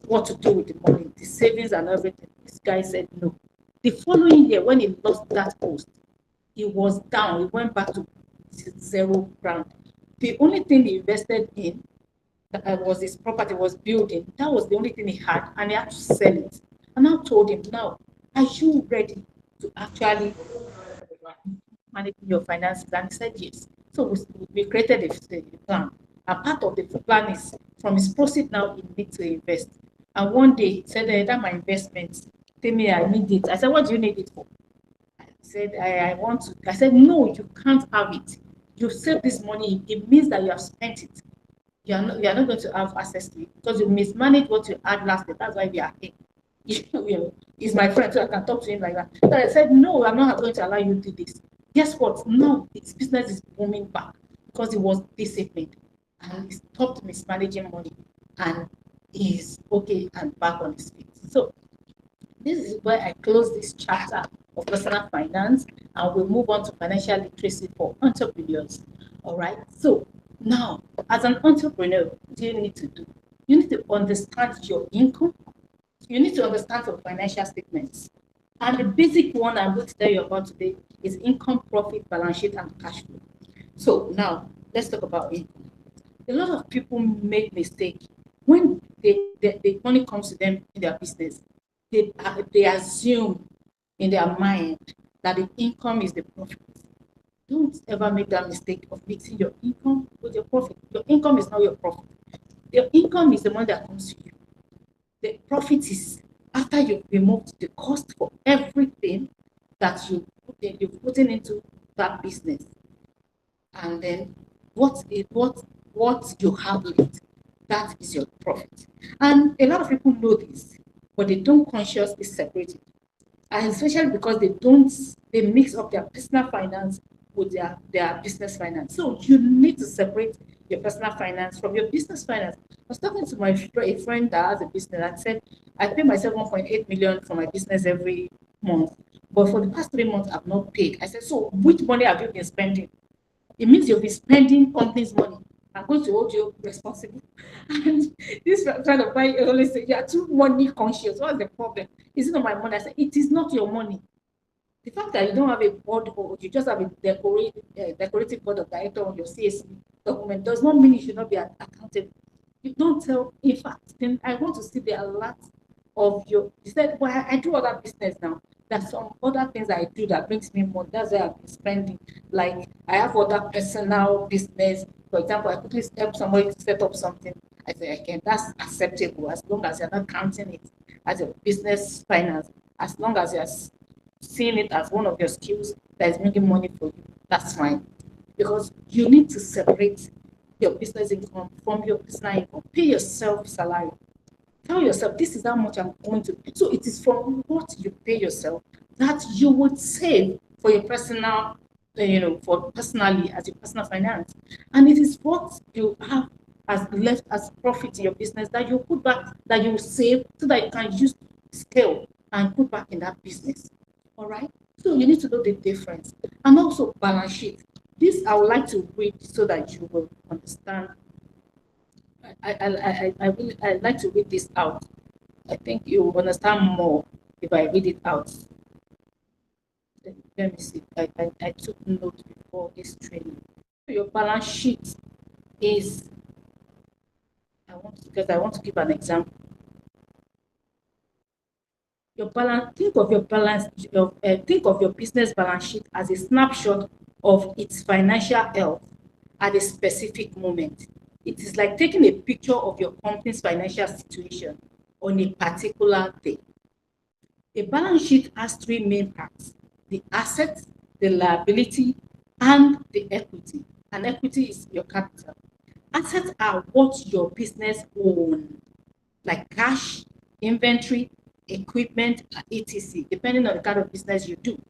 what to do with the money, the savings and everything. This guy said no. The following year, when he lost that post, he was down. He went back to zero ground. The only thing he invested in was his property, was building. That was the only thing he had, and he had to sell it. And I told him, now, are you ready to actually managing your finances? And he said yes. So we created a plan. And part of the plan is from his proceed now, he needs to invest. And one day he said, that my investment, tell me I need it. I said, what do you need it for? He said, I want to. I said, no, you can't have it. You save this money, it means that you have spent it. You are not going to have access to it because you mismanaged what you had last year. That's why we are here. He's my friend, so I can talk to him like that. So I said, no, I'm not going to allow you to do this. Guess what? Now his business is booming back because he was disciplined and he stopped mismanaging money and he's okay and back on his feet. So this is where I close this chapter of personal finance and we'll move on to financial literacy for entrepreneurs. All right. So now, as an entrepreneur, what do you need to do? You need to understand your income. You need to understand your financial statements. And the basic one I'm going to tell you about today is income, profit, balance sheet, and cash flow. So now, let's talk about income. A lot of people make mistake when the money comes to them in their business. They assume in their mind that the income is the profit. Don't ever make that mistake of mixing your income with your profit. Your income is not your profit. Your income is the money that comes to you. The profit is after you've removed the cost for everything that you've put into that business, and then what you have left, that is your profit. And a lot of people know this, but they don't consciously separate it, and especially because they mix up their personal finance with their business finance. So you need to separate your personal finance from your business finance. I was talking to a friend that has a business and said, I pay myself 1.8 million for my business every month, but for the past 3 months I've not paid. I said, so which money have you been spending? It means you'll be spending company's money. I'm going to hold you responsible. And this kind of guy always say, you're too money conscious. What's the problem? Is it not my money? I said, it is not your money. The fact that you don't have a board or you just have a decorative board of director on your CAC document does not mean you should not be accountable. You don't tell, in fact, then I want to see the alert of your, you said, well, I do other business now. There's some other things I do that brings me money. That's why I've been spending. Like I have other personal business. For example, I quickly help somebody to set up something. I say, okay, that's acceptable as long as you're not counting it as a business finance. As long as you're seeing it as one of your skills that is making money for you, that's fine. Because you need to separate your business income from your personal income. Pay yourself salary. Tell yourself, this is how much I'm going to pay. So it is from what you pay yourself that you would save for your personal, for personally as your personal finance. And it is what you have as left as profit in your business that you put back, that you save so that you can use scale and put back in that business. All right. So you need to know the difference. And also balance sheet. This I would like to read so that you will understand. I'd like to read this out. I think you will understand more if I read it out. Let me see. I took note before this training. So your balance sheet is, because I want to give an example. Your balance, think of your business balance sheet as a snapshot of its financial health at a specific moment. It is like taking a picture of your company's financial situation on a particular day. A balance sheet has three main parts: the assets, the liability, and the equity. And equity is your capital. Assets are what your business owns, like cash, inventory, equipment, etc., depending on the kind of business you do.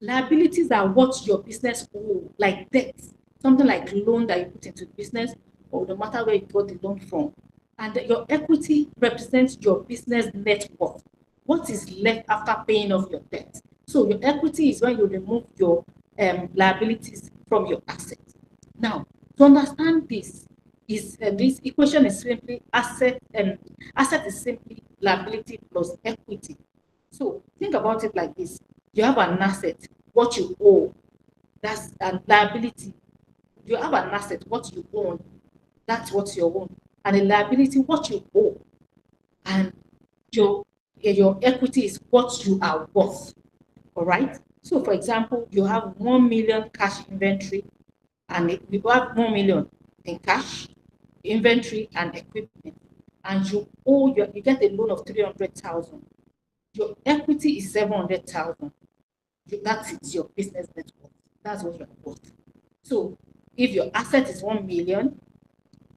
Liabilities are what your business owes, like debt, something like loan that you put into the business, or no matter where you got the loan from. And your equity represents your business net worth, what is left after paying off your debt. So your equity is when you remove your liabilities from your assets. Now, to understand this, this equation is simply asset, and asset is simply liability plus equity. So think about it like this: you have an asset, what you owe, that's a liability. You have an asset, what you own, that's what you own, and a liability, what you owe, and your equity is what you are worth. All right. So, for example, you have 1 million cash inventory, and you have 1 million in cash, inventory, and equipment, and you get a loan of 300,000. Your equity is 700,000. That is your business net worth. That's what you're worth. So, if your asset is 1 million,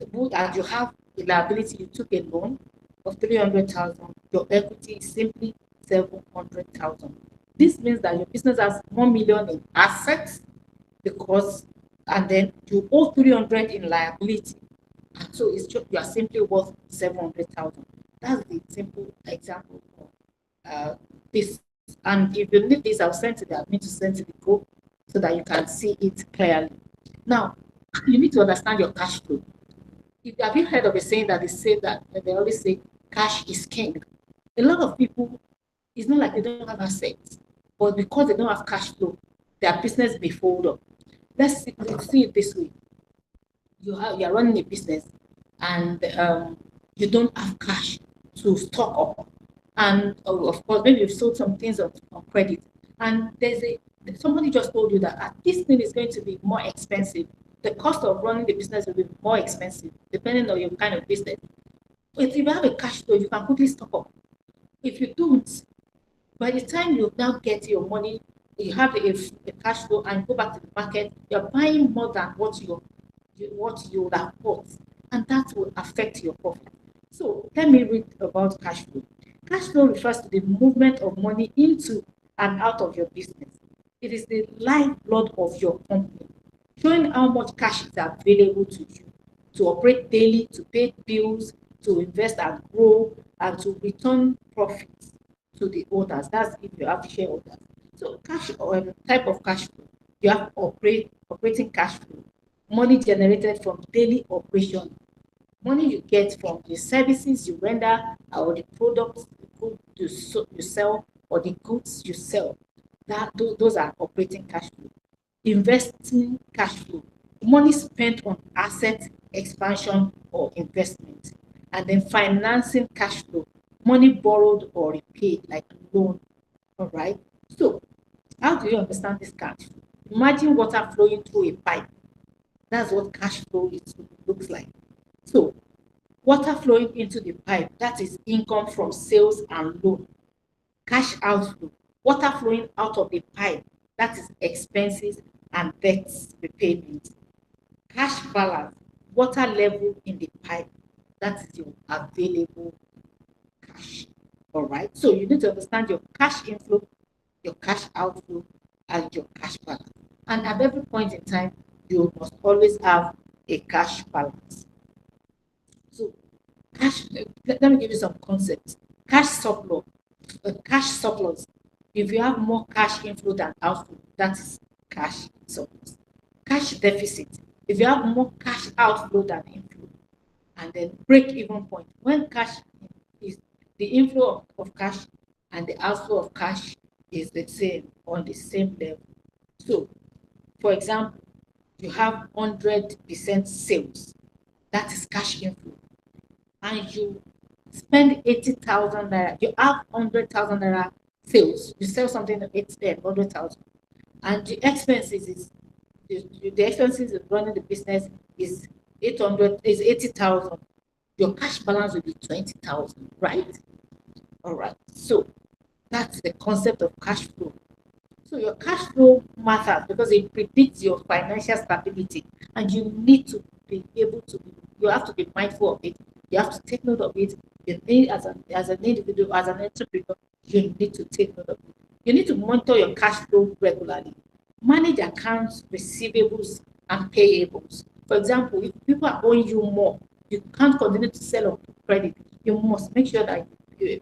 and you have a liability, you took a loan of 300,000, your equity is simply 700,000. This means that your business has 1 million in assets, because, and then you owe 300 in liability. And so it's just, you are simply worth 700,000. That's the simple example of this. And if you need this, I'll send to the admin to send to the group so that you can see it clearly. Now, you need to understand your cash flow. Have you heard of a saying that they always say cash is king? A lot of people, it's not like they don't have assets, but because they don't have cash flow, their business may fold up. Let's see it this way: you're running a business, and you don't have cash to stock up, and of course maybe you've sold some things on credit, and there's somebody just told you that this thing is going to be more expensive. The cost of running the business will be more expensive depending on your kind of business. But if you have a cash flow, you can quickly stock up. If you don't, by the time you now get your money, you have a cash flow and go back to the market, you're buying more than what you would have bought, and that will affect your profit. So let me read about cash flow. Cash flow refers to the movement of money into and out of your business. It is the lifeblood of your company, showing how much cash is available to you to operate daily, to pay bills, to invest and grow, and to return profits to the owners. That's if you have shareholders. So cash type of cash flow. You have operating cash flow, money generated from daily operation, money you get from the services you render or the products you sell or the goods you sell. Those are operating cash flow. Investing cash flow, money spent on asset expansion or investment. And then financing cash flow, money borrowed or repaid like loan. All right. So how do you understand this cash flow? Imagine water flowing through a pipe. That's what cash flow looks like. So water flowing into the pipe, that is income from sales and loan. Cash outflow, water flowing out of the pipe, that is expenses and debts repayment. Cash balance, water level in the pipe, that is your available cash. All right. So you need to understand your cash inflow, your cash outflow, and your cash balance. And at every point in time, you must always have a cash balance. So cash, let me give you some concepts. Cash surplus, cash surplus. If you have more cash inflow than outflow, that is cash surplus. Cash deficit. If you have more cash outflow than inflow, and then break even point. When cash is the inflow of cash and the outflow of cash is the same on the same level. So, for example, you have 100% sales, that is cash inflow, and you spend 80,000 naira, you have 100,000 naira sales, you sell something at 100,000, and the expenses is the expenses of running the business is 80,000. Your cash balance will be 20,000, right? All right. So that's the concept of cash flow. So your cash flow matters because it predicts your financial stability, and you need to be able to. You have to be mindful of it. You have to take note of it. You need, as an individual, as an entrepreneur, you need to take note of it. You need to monitor your cash flow regularly. Manage accounts, receivables, and payables. For example, if people are owing you more, you can't continue to sell on credit. You must make sure that you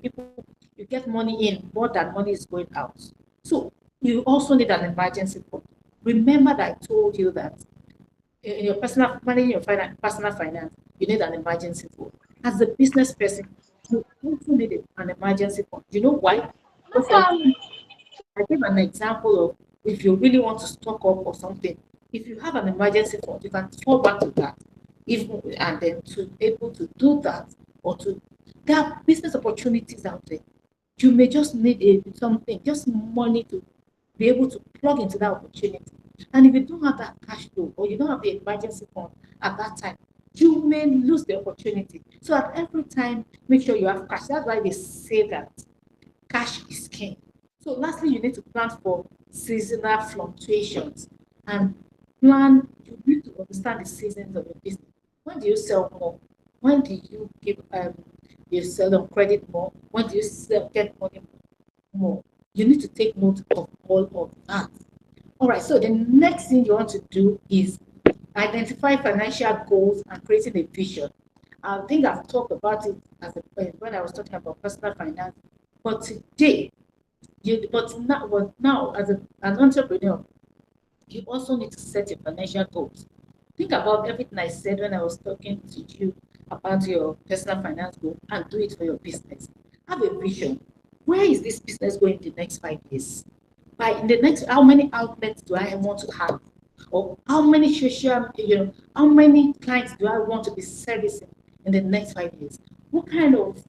get money in more than money is going out. So you also need an emergency fund. Remember that I told you that in your personal managing your personal finance, you need an emergency fund. As a business person, you also need an emergency fund. You know why? Because I give an example of if you really want to stock up or something, if you have an emergency fund, you can fall back to that. Even and then to able to do that or to there are business opportunities out there. You may just need something, just money to be able to plug into that opportunity. And if you don't have that cash flow or you don't have the emergency fund at that time, you may lose the opportunity. So at every time, make sure you have cash. That's why they say that cash is king. So lastly, you need to plan for seasonal fluctuations and you need to understand the seasons of your business. When do you sell more? When do you give you sell on credit more? When do you get money more? You need to take note of all of that. All right, so the next thing you want to do is identify financial goals and creating a vision. I think I've talked about it when I was talking about personal finance, but today, now as an entrepreneur, you also need to set your financial goals. Think about everything I said when I was talking to you about your personal finance goal and do it for your business. Have a vision. Where is this business going in the next 5 years? By in the next, how many outlets do I want to have? Or how many how many clients do I want to be servicing in the next 5 years? What kind of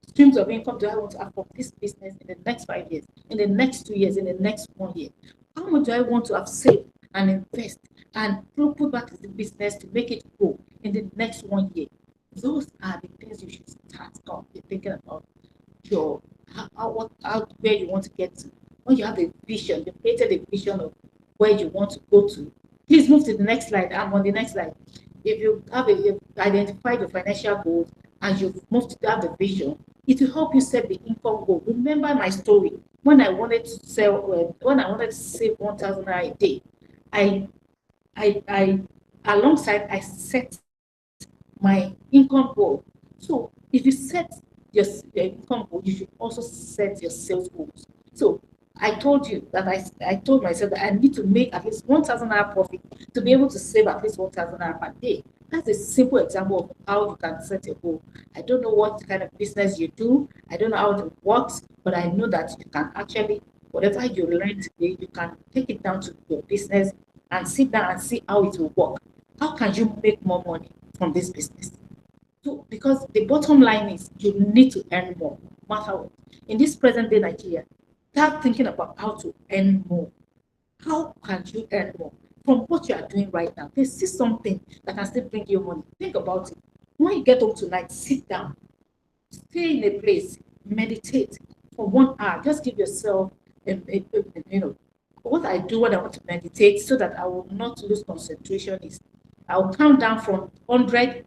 streams of income do I want to have from this business in the next 5 years, in the next 2 years, in the next 1 year? How much do I want to have saved and invest and put back to the business to make it grow in the next 1 year? Those are the things you should start thinking about your where you want to get to. When you have a vision, you created a vision of where you want to go to. Please move to the next slide. I'm on the next slide. If you have you've identified your financial goals and you've moved to have the vision, it will help you set the income goal. Remember my story. When I wanted to when I wanted to save 1,000 naira a day, I, I, alongside I set my income goal. So if you set your income goal, you should also set your sales goals. So I told you that I told myself that I need to make at least 1,000 naira profit to be able to save at least 1,000 naira per day. That's a simple example of how you can set a goal. I don't know what kind of business you do. I don't know how it works, but I know that you can actually, whatever you learn today, you can take it down to your business and sit down and see how it will work. How can you make more money from this business? So, because the bottom line is you need to earn more, no matter what. In this present day Nigeria, start thinking about how to earn more. How can you earn more from what you are doing right now? There's still something that can still bring you money. Think about it. When you get home tonight, sit down, stay in a place, meditate for 1 hour. Just give yourself, you know, what I do when I want to meditate so that I will not lose concentration is I'll count down from 100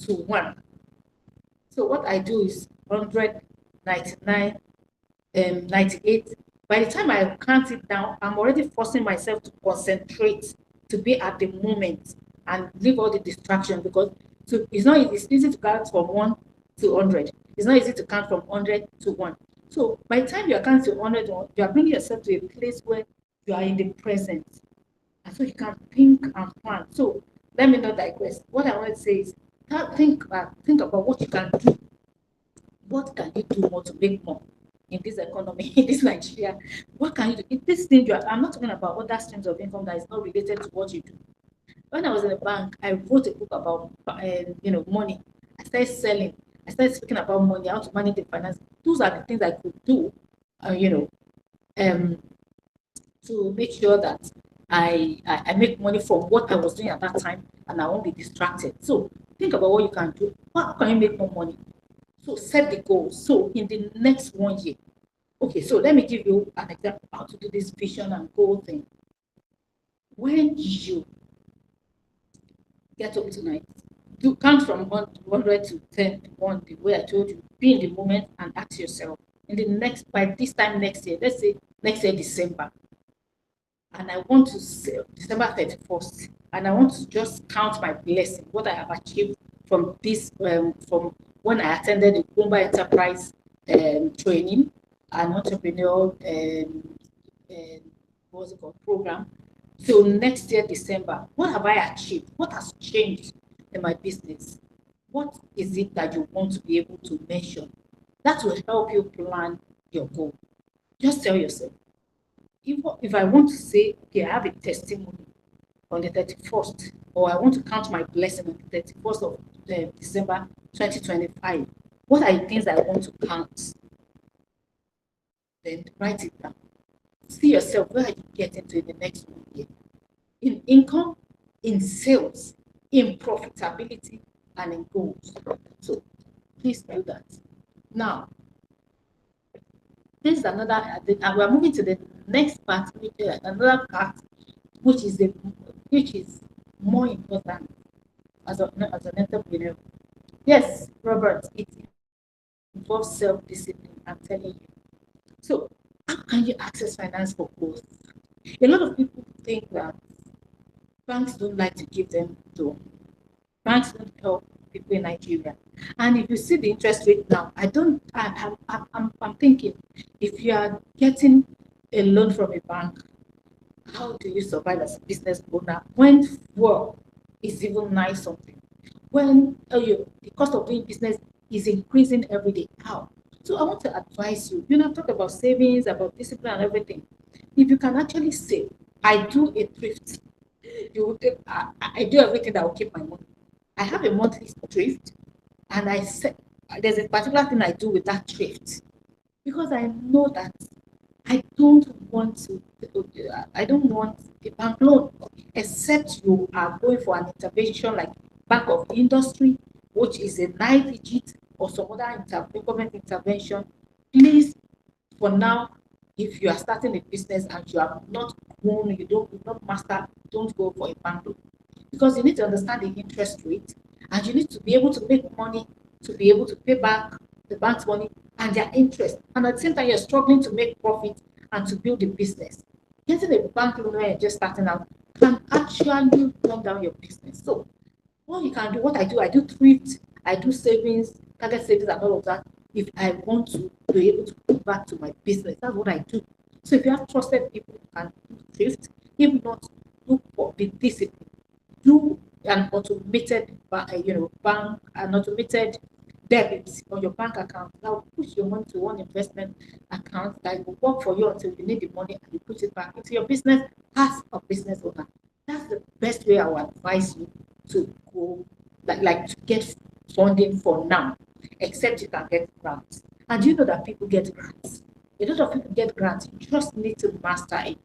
to 1. So what I do is 100, 99, 98. By the time I count it down, I'm already forcing myself to concentrate, to be at the moment and leave all the distraction because it's easy to count from 1 to 100. It's not easy to count from 100 to 1. So by the time you are counting to 100, you are bringing yourself to a place where you are in the present. And so you can think and plan. So let me not digress. What I want to say is think about what you can do. What can you do more to make more in this economy, in this Nigeria? What can you do? In this thing, I'm not talking about other streams of income that is not related to what you do. When I was in the bank, I wrote a book about money. I started selling. I started speaking about money, how to manage the finance. Those are the things I could do, uh, you know, um, to make sure that I make money from what I was doing at that time and I won't be distracted. So think about what you can do. How can you make more money? So set the goals. So in the next 1 year, okay, so let me give you an example how to do this vision and goal thing. When you get up tonight, you count from 100 to 10, 1, the way I told you, be in the moment and ask yourself, in the next, by this time next year, let's say next year, December, and I want to say December 31st, and I want to just count my blessing, what I have achieved from this, from when I attended the Ugwumba Enterprise training and entrepreneurial what's it called program. So next year, December, what have I achieved? What has changed in my business? What is it that you want to be able to mention? That will help you plan your goal. Just tell yourself, if I want to say, okay, I have a testimony on the 31st, or I want to count my blessing on the 31st of December 2025, what are the things I want to count? Then write it down. See yourself where you get into in the next 1 year. In income, in sales, in profitability, and in goals. So please do that. Now, this is another, and we're moving to the next part, another part, which is more important as an entrepreneur. Yes, Robert, it involves self-discipline. I'm telling you. So, how can you access finance for growth? A lot of people think that banks don't like to give them loan. Banks don't help people in Nigeria. And if you see the interest rate now, I'm thinking, if you are getting a loan from a bank, how do you survive as a business owner when fuel is even nice something? When the cost of doing business is increasing every day, how? So I want to advise you, talk about savings, about discipline and everything. If you can actually save, I do a thrift. I do everything that will keep my money. I have a monthly thrift, and there's a particular thing I do with that thrift because I know that I don't want a bank loan, except you are going for an intervention like Bank of Industry, which is a 9 digit, or some other government intervention. Please, for now, if you are starting a business and you have not grown, you've not mastered, don't go for a bank loan, because you need to understand the interest rate, and you need to be able to make money to be able to pay back the bank's money and their interest. And at the same time, you're struggling to make profit and to build a business. Getting a bank loan when you're just starting out can actually run down your business. So what you can do, what I do thrift, I do savings, target savings, and all of that. If I want to be able to go back to my business, that's what I do. So if you have trusted people who can do thrift, if not, look for the discipline. Do an automated, bank, an automated debit on your bank account. That will push your money to one investment account that will work for you until you need the money, and you put it back into your business as a business owner. That's the best way I would advise you to go, like to get funding for now, except you can get grants. And you know that people get grants. A lot of people get grants. You just need to master it.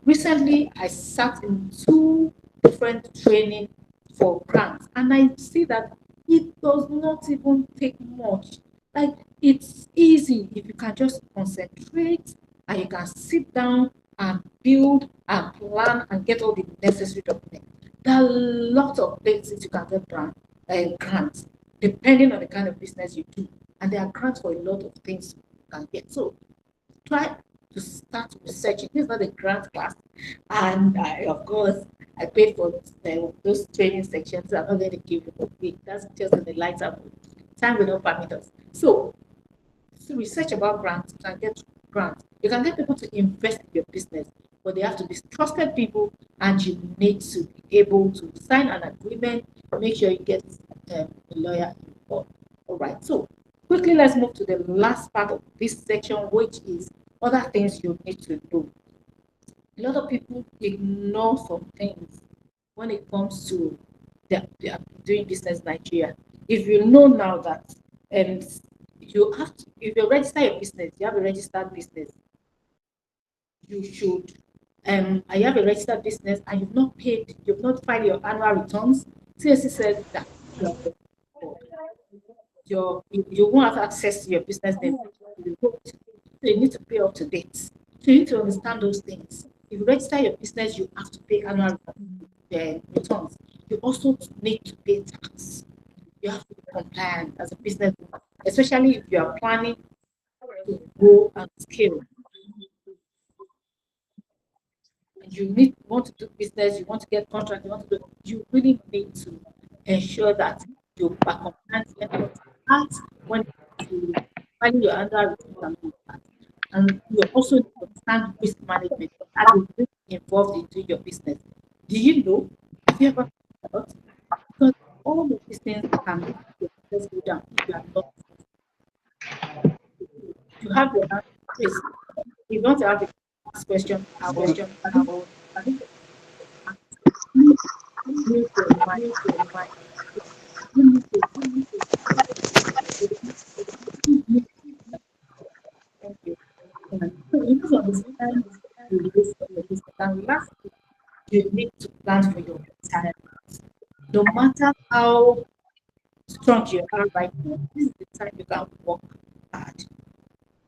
Recently, I sat in two different training for grants, and I see that it does not even take much. Like, it's easy if you can just concentrate and you can sit down and build and plan and get all the necessary documents. There are lots of places you can get grants, depending on the kind of business you do. And there are grants for a lot of things you can get. So try to start researching. This is not a grant class. And of course, I paid for those training sections. I'm not going to give you a week. That's just in the light of time will not permit us. So research about grants. You can get grants. You can get people to invest in your business, but they have to be trusted people, and you need to be able to sign an agreement. Make sure you get a lawyer involved. All right. So quickly, let's move to the last part of this section, which is other things you need to do. A lot of people ignore some things when it comes to doing business in Nigeria. If you know now that um, you have to, if you register your business, you have a registered business, you should, and you have a registered business and you've not filed your annual returns, CSC said that you won't have access to your business name. So you need to pay up to date. So you need to understand those things. If you register your business, you have to pay annual returns. You also need to pay tax. You have to be compliant as a business owner, especially if you are planning to grow and scale. And want to do business, you want to get contract, you really need to ensure that you are compliant when when to filing your annual returns and all that. And you also need to understand risk management. That is risk involved in doing your business. Do you know? Have you ever thought about? Because all of these things can make your business go down if you are not. You have your hand raised. You don't have a last question. I think please mute your mind. You need to thank you. So you need to understand the risk of your business. And lastly, you need to plan for your retirement. No matter how strong you are right now, this is the time you can work hard.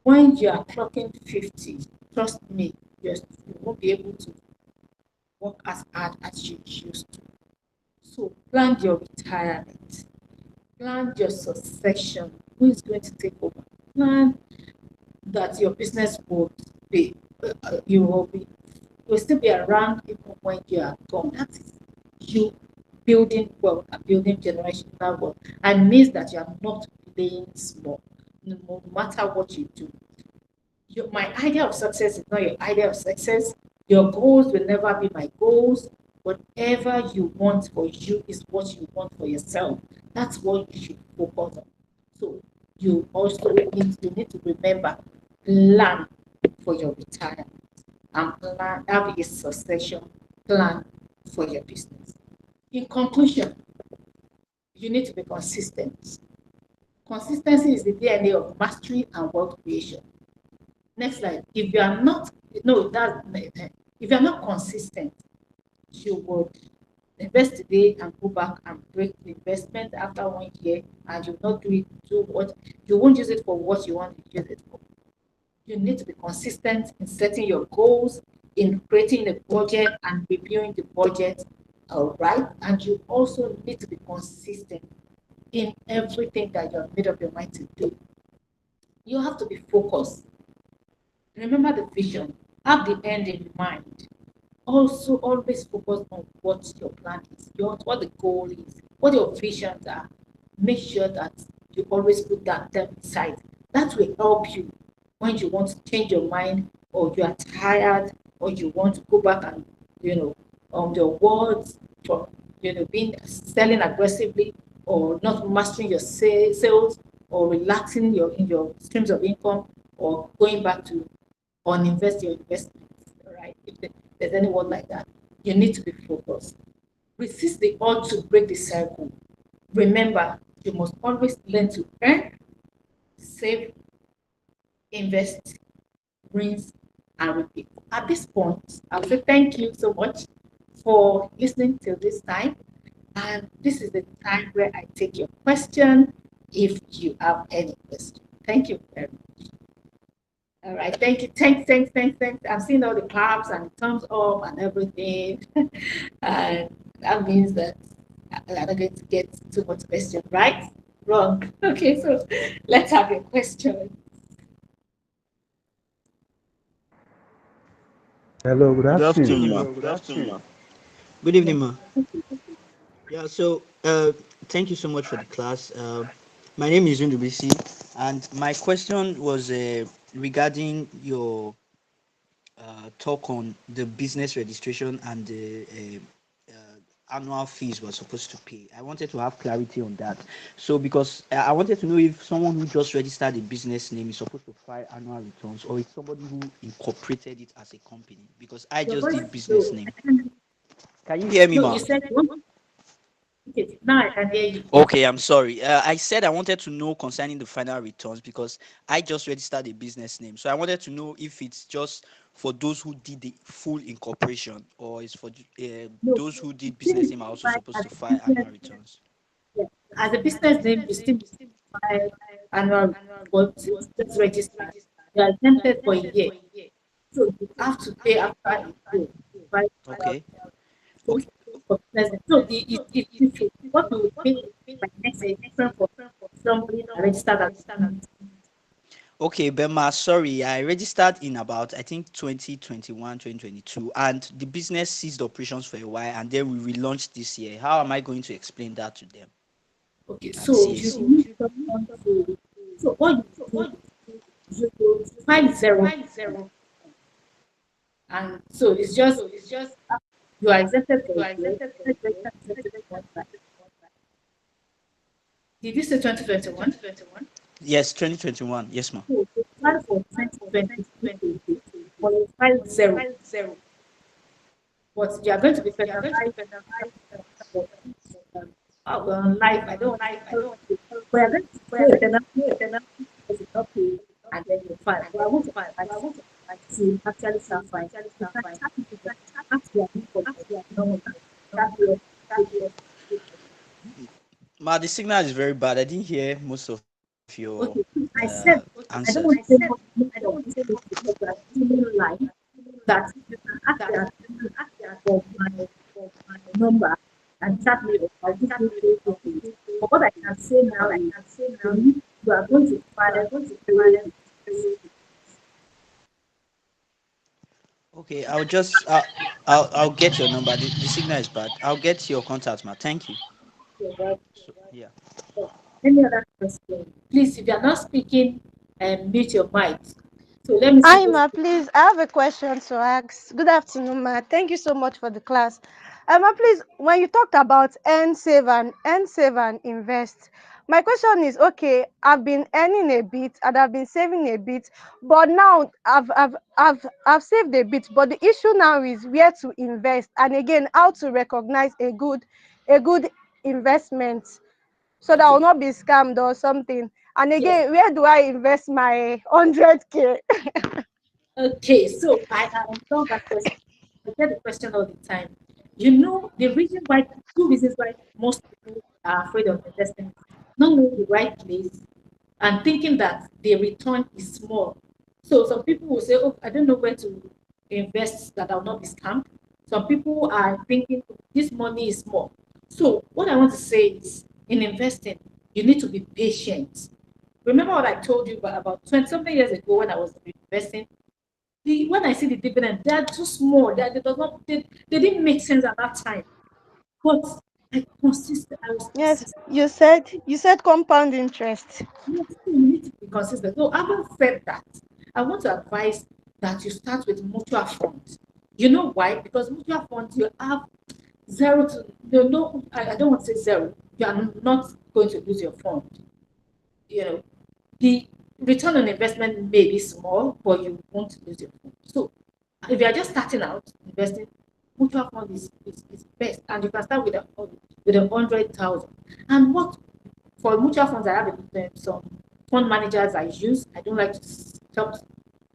When you are clocking 50, trust me, you won't be able to work as hard as you used to. So plan your retirement, plan your succession. Who is going to take over? Plan that your business will be, will still be around even when you are gone. That is you building wealth and building generational wealth, and means that you are not playing small, no matter what you do. My idea of success is not your idea of success. Your goals will never be my goals. Whatever you want for you is what you want for yourself. That's what you should focus on. So you need to remember, plan for your retirement, and plan have a succession plan for your business. In conclusion, you need to be consistent. Consistency is the DNA of mastery and wealth creation. Next slide. If you are not, no, that if you are not consistent, you would invest today and go back and break the investment after 1 year, and you not do what you won't use it for what you want to use it for. You need to be consistent in setting your goals, in creating a budget and reviewing the budget, all right? And you also need to be consistent in everything that you have made up your mind to do. You have to be focused. Remember the vision, have the end in mind. Also, always focus on what your plan is, what the goal is, what your visions are. Make sure that you always put that them aside. That will help you when you want to change your mind, or you are tired, or you want to go back and your words from being selling aggressively, or not mastering your sales, or relaxing in your streams of income, or going back to uninvest your investments. All right, if there's anyone like that, you need to be focused. Resist the urge to break the cycle. Remember, you must always learn to earn, save, invest, rinse, and repeat. At this point, I'll say thank you so much for listening till this time. And this is the time where I take your question if you have any question. Thank you very much. All right, thank you. Thanks. I'm seeing all the claps and the thumbs up and everything. And that means that I'm not going to get too much question, right? Wrong. Okay, so let's have a question. Hello, good Good afternoon. afternoon, ma. Hello, good afternoon. Good evening, ma. Yeah, so thank you so much for the class. My name is Undubisi, and my question was regarding your talk on the business registration and the annual fees we're supposed to pay. I wanted to have clarity on that. So, because I wanted to know if someone who just registered a business name is supposed to file annual returns, or it's somebody who incorporated it as a company. Because I Your just voice did is business low. name. Can you hear me, No, you ma? said you want to it. Now I can hear you. Okay, I'm sorry. I said I wanted to know concerning the final returns because I just registered a business name. So I wanted to know if it's just for those who did the full incorporation, or it's for No, those who you did still business need name are to also file supposed as to a file business. annual returns. Yeah. As a business name, you still need to file annual, but since you just registered, you are exempted for a year. So you have to pay after a year. File Okay. just Okay. for business. So what you will pay by next year is different for somebody that registered as a business. Okay, Bema, sorry, I registered in about, I think, 2021, 2022, and the business ceased operations for a while, and then we relaunched this year. How am I going to explain that to them Okay, at so you CAC? need someone to, so what you do is you will file zero, and so it's just you are exempted for a year. Let's register 2021. Did you say 2021? Yes, 2021. Yes, ma'am. So you file for 2022, but you file zero, but you are going to be penalized for life. I don't want to tell you, but you are going to pay a penalty because you not pay, and then you file. But I want to advise you to actually start filing. You can tap into the ask their for their number. That will Ma, the signal is very bad. I didn't hear most of your okay. I said answers. I don't want to say much of this thing because we are streaming live. That you can ask their for my number and chat me up. I'll give you those details. But what I can say now is you are going to file zero. Okay, I'll get your number. The signal is bad. I'll get your contact, ma. Thank you. So, yeah. Any other question? Please, if you are not speaking, mute your mic. So let me see Hi, those. Ma, please. I have a question to ask. Good afternoon, Ma. Thank you so much for the class. Ma, please, when you talked about earn, save, and invest, my question is okay. I've been earning a bit and I've been saving a bit, but now I've saved a bit. But the issue now is where to invest, and again, how to recognize a good investment so that I will Okay. not be scammed or something. And Yes. again, where do I invest my 100K? Okay, so I love that question. I get the question all the time. You know, the reason why, two reasons why most people are afraid of investing, not knowing the right place and thinking that the return is small. So some people will say, oh, I don't know where to invest that I'll not be scammed. Some people are thinking this money is small. So what I want to say is in investing, you need to be patient. Remember what I told you about 20 something years ago when I was investing? When I see the dividend, they are too small. They didn't make sense at that time. But I was Yes, consistent. you said compound interest. Yes, you need to be consistent. So having said that, I want to advise that you start with mutual funds. You know why? Because mutual funds, you have zero to no, I don't want to say zero. You are not going to lose your fund. You know, the return on investment may be small, but you won't lose your fund. So if you are just starting out investing, mutual fund is best, and you can start with 100,000. And what for mutual funds, I have some fund managers I use. I don't like to talk.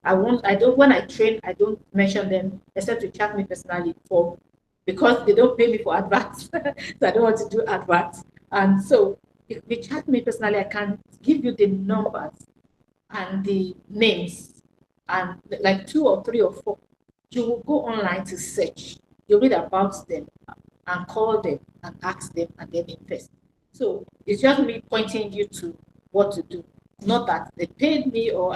I don't when I train, I don't mention them except to chat me personally for because they don't pay me for adverts. So I don't want to do adverts. And so if you chat me personally, I can give you the numbers and the names and like two or three or four. You will go online to search. You read about them and call them and ask them and then invest. So it's just me pointing you to what to do. Not that they paid me or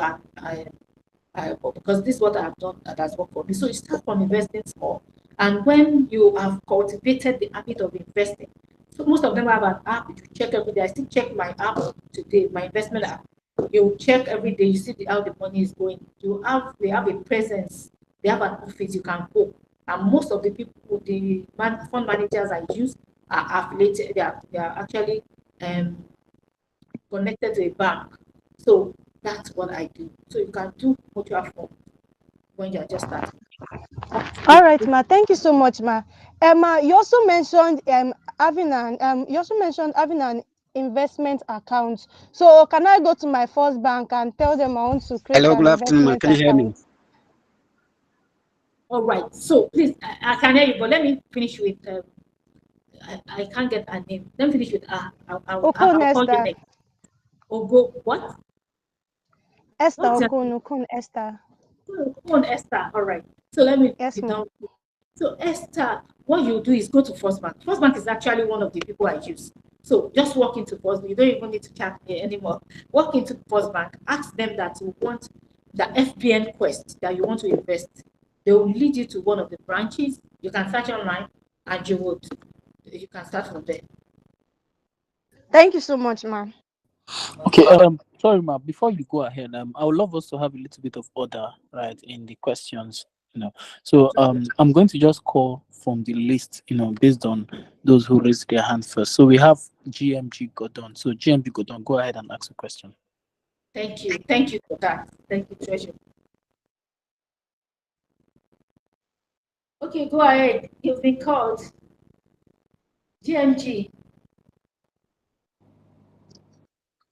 because this is what I've done that has worked for me. So you start from investing small. And when you have cultivated the habit of investing, so most of them have an app you check every day. I still check my app today, my investment app. You check every day, you see how the money is going. They have a presence, they have an office you can go. And most of the people, fund managers I use are affiliated, they are actually um, connected to a bank. So that's what I do. So you can do mutual fund when you're just starting. All right, ma. Thank you so much, ma. Emma, you also mentioned having an investment account. So can I go to my first bank and tell them I want to create Hello, an good afternoon, ma. investment Can you hear me? account? All right. So please, I can hear you, but let me finish with. I can't get a name. Let me finish with. Okon I'll call you Esther. next. Ogo. What? Esther What's your Okon, Okon Esther. phone, Esther? All right. So let me Yes, be ma. done. So Esther, what you do is go to First Bank. First Bank is actually one of the people I use. So just walk into First Bank. You don't even need to chat anymore. Walk into First Bank. Ask them that you want the FBN quest that you want to invest. They will lead you to one of the branches. You can search online, and you can start from there. Thank you so much, ma. Okay, sorry, ma. Before you go ahead, I would love us to have a little bit of order, right, in the questions, you know. So, I'm going to just call from the list, based on those who raised their hands first. So we have GMG Godon. So GMG Godon, go ahead and ask a question. Thank you. Thank you for that. Thank you, Treasure. Okay, go ahead. You've been called. GMG.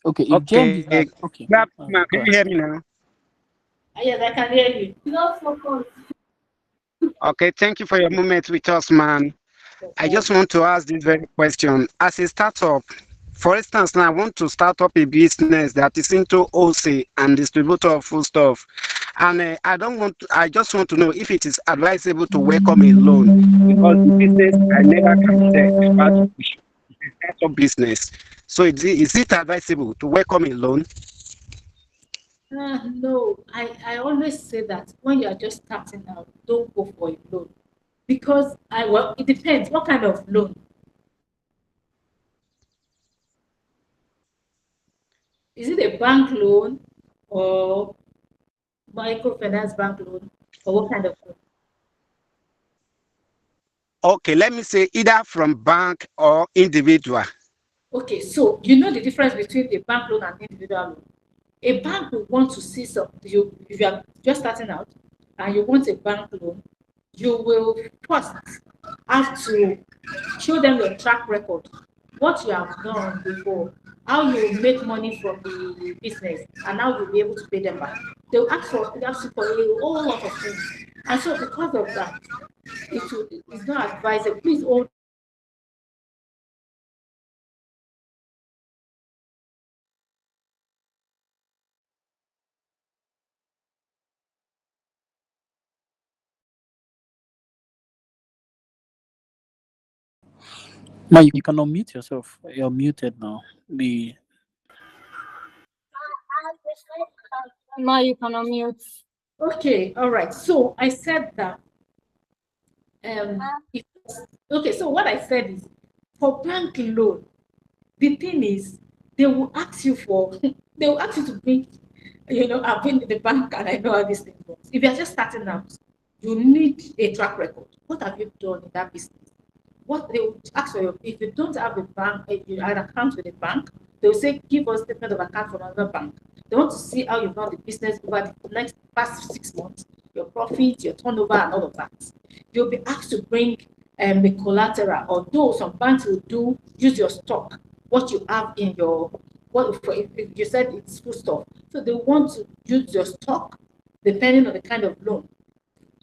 Okay, if GMG is Okay, not okay, good afternoon, ma. go Can you ahead. hear me now? Yes, I can hear you. Okay, thank you for your moment with us, man. I just want to ask this very question. As a startup, for instance, now I want to start up a business that is into wholesale and distributor of food stuff. And I just want to know if it is advisable to welcome a loan because the business I never can say about it's a startup business. So is it advisable to welcome a loan? No, I always say that when you are just starting out, don't go for a loan because it depends what kind of loan. Is it a bank loan or microfinance bank loan or what kind of loan? Okay, let me say either from bank or individual. Okay, so you know the difference between a bank loan and individual loan. A bank will want to see some you if you are just starting out and you want a bank loan, you will first have to show them your track record, what you have done before, how you make money from the business, and how you'll be able to pay them back. They'll ask you for a whole lot of things. And so because of that, it's not advisable. Please hold. Ma, you can unmute yourself. You're muted now. Ma, you can unmute. Okay, all right. So I said that if, okay, so what I said is for bank loan, the thing is they will ask you they will ask you to bring, I've been in the bank and I know how this thing works. If you're just starting out, you need a track record. What have you done in that business? What they will ask for you, if you don't have a bank, an account with a bank, they will say, give us statement of account from another bank. They want to see how you've run the business over the next past 6 months, your profit, your turnover, and all of that. You'll be asked to bring a collateral, although some banks will use your stock, what you have in your, if you said it's food stuff. So they want to use your stock, depending on the kind of loan,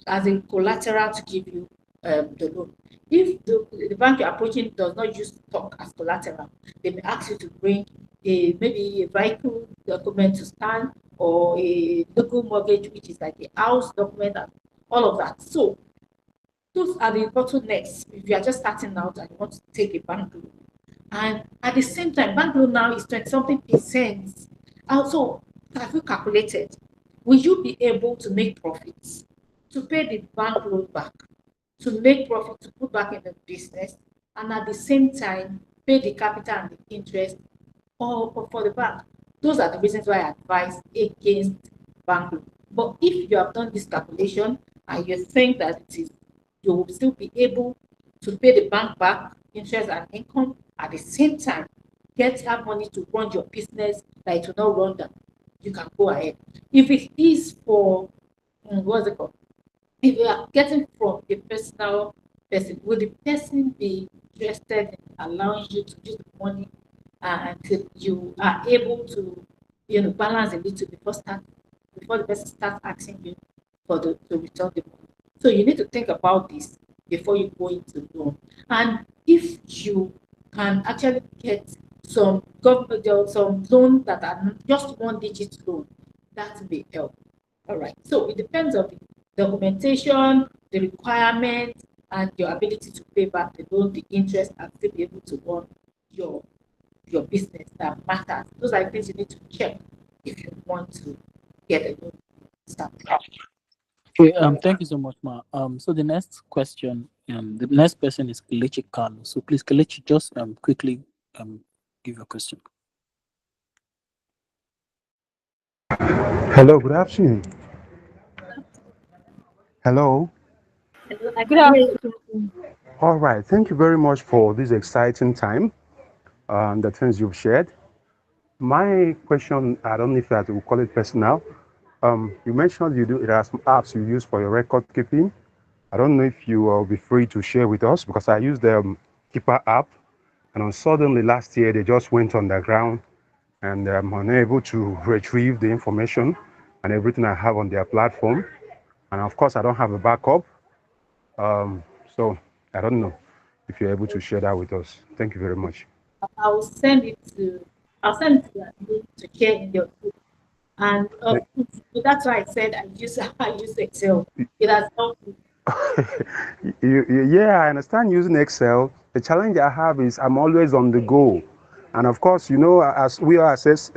as a collateral to give you the loan. If the bank you're approaching does not use stock as collateral, they may ask you to bring maybe a vehicle document to stand, or a local mortgage, which is like a house document, and all of that. So those are the bottlenecks if you are just starting out and you want to take a bank loan. And at the same time, bank loan now is 20 something percent. Also, have you calculated? Will you be able to make profits to pay the bank loan back, to make profit to put back in the business, and at the same time pay the capital and the interest for the bank? Those are the reasons why I advise against bank loan. But if you have done this calculation and you think that you will still be able to pay the bank back interest and income, at the same time have money to run your business that it will not run down, you can go ahead. If it is for what's it called? If you are getting from a personal person, will the person be interested in allowing you to use the money until you are able to, balance a little before the person starts asking you to return the money? So you need to think about this before you go into loan. And if you can actually get some loans that are just one digit loan, that may help. All right. So it depends on the documentation, the requirements, and your ability to pay back the loan, the interest, and still be able to run your business. That matters. Those are the things you need to check if you want to get a loan started. Okay, thank you so much, Ma. So the next question, the next person is Kelechi Carlo. So please, Kelechi, just quickly give your question. Hello, good afternoon. Hello. Good afternoon. All right, thank you very much for this exciting time and the things you've shared. My question, I don't know if that we call it personal. You mentioned there are some apps you use for your record keeping. I don't know if you will be free to share with us, because I use the Keeper app, and suddenly last year they just went underground, and I'm unable to retrieve the information and everything I have on their platform. And of course, I don't have a backup. So I don't know if you're able to share that with us. Thank you very much. I'll send it to you to share in your group. And that's why I said I use Excel. It has helped me. Yeah, I understand using Excel. The challenge I have is I'm always on the go. And of course, as we are assess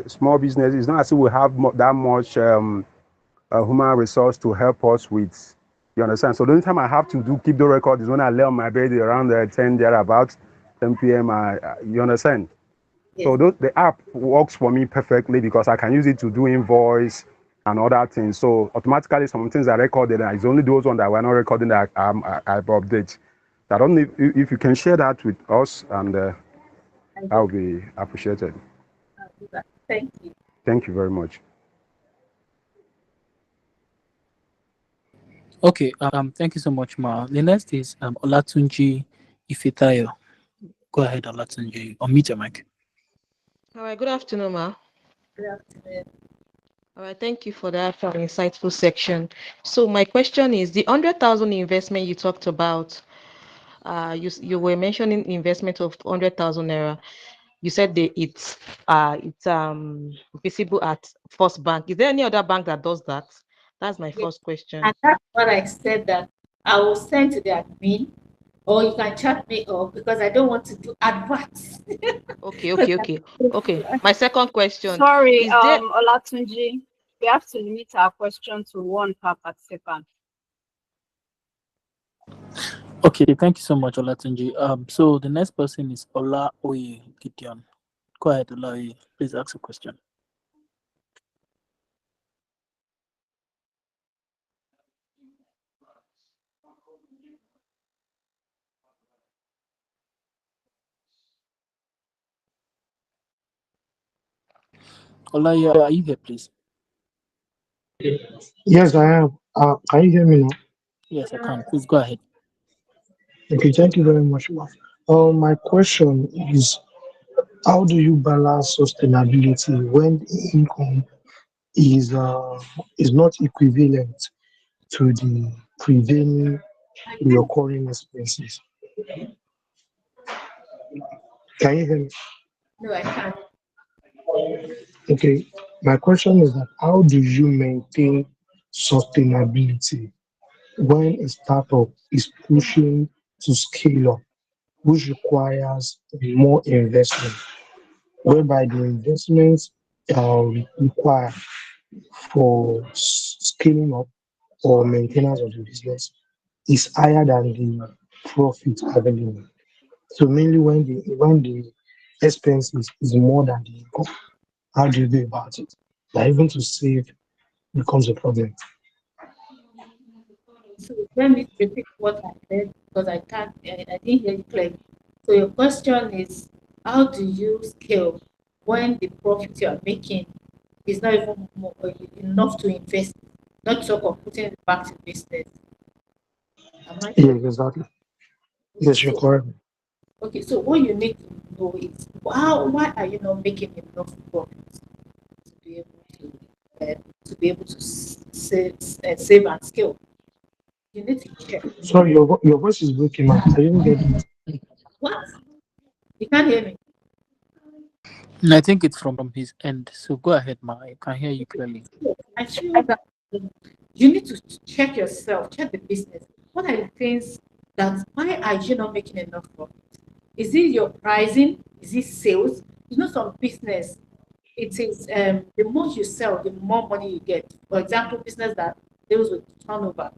small business, it's not as if we have that much human resource to help us with. You understand? So the only time I have to keep the record is when I lay on my bed around 10 thereabouts, 10 p.m. You understand? Yes. So the app works for me perfectly, because I can use it to do invoice and other things. So automatically some things are recorded, and it's only those ones that were not recording that I update. I don't know if you can share that with us, and that would be appreciated. I'll do that. Thank you. Thank you very much. Okay, thank you so much, Ma. The next is Olatunji Ifitayo. Go ahead, Olatunji. Unmute your mic. All right, good afternoon, ma. Good afternoon. All right, thank you for that insightful section. So my question is the 100,000 investment you talked about. You were mentioning investment of 100,000 naira. You said it's visible at First Bank. Is there any other bank that does that? That's my Yes. first question. And that's what I said that I will send to the admin, or you can chat me up because I don't want to do adverts. Okay, Because okay, okay, okay. My second question Sorry, is there. Olatunji, we have to limit our question to one per participant. Okay, thank you so much, Olatunji. So the next person is Ola Oye Gideon. Go ahead, Ola Oye. Please ask a question. Ola, are you here, please? Yes, I am. Can you hear me now? Yes, I can. Please go ahead. Okay, thank you very much, ma'am. My question is, how do you balance sustainability when income is not equivalent to the prevailing recurring expenses? Can you hear me? no, I can't. Okay, my question is that how do you maintain sustainability when a startup is pushing to scale up, which requires more investment, whereby the investments required for scaling up or maintenance of the business is higher than the profit available. So mainly when the expenses is more than the income, how do you go about it? Like even to save becomes a problem. So let me repeat what I said because I didn't hear you clearly. So your question is, how do you scale when the profit you are making is not even enough to invest, not talk of putting it back to business? Am I Yeah, correct? exactly. Okay, Yes, you're so correct. what you need to know is why are you not making enough profit to be able to save and scale? You need to check. Sorry, your voice is breaking, man. I didn't get it. What? You can't hear me. And I think it's from his end. So go ahead, Ma. I can hear you clearly. I feel that you need to check yourself, check the business. What are the things that why are you not making enough profit? Is it your pricing? Is it sales? You know, some business, it is the more you sell, the more money you get. For example, business that deals with turnover.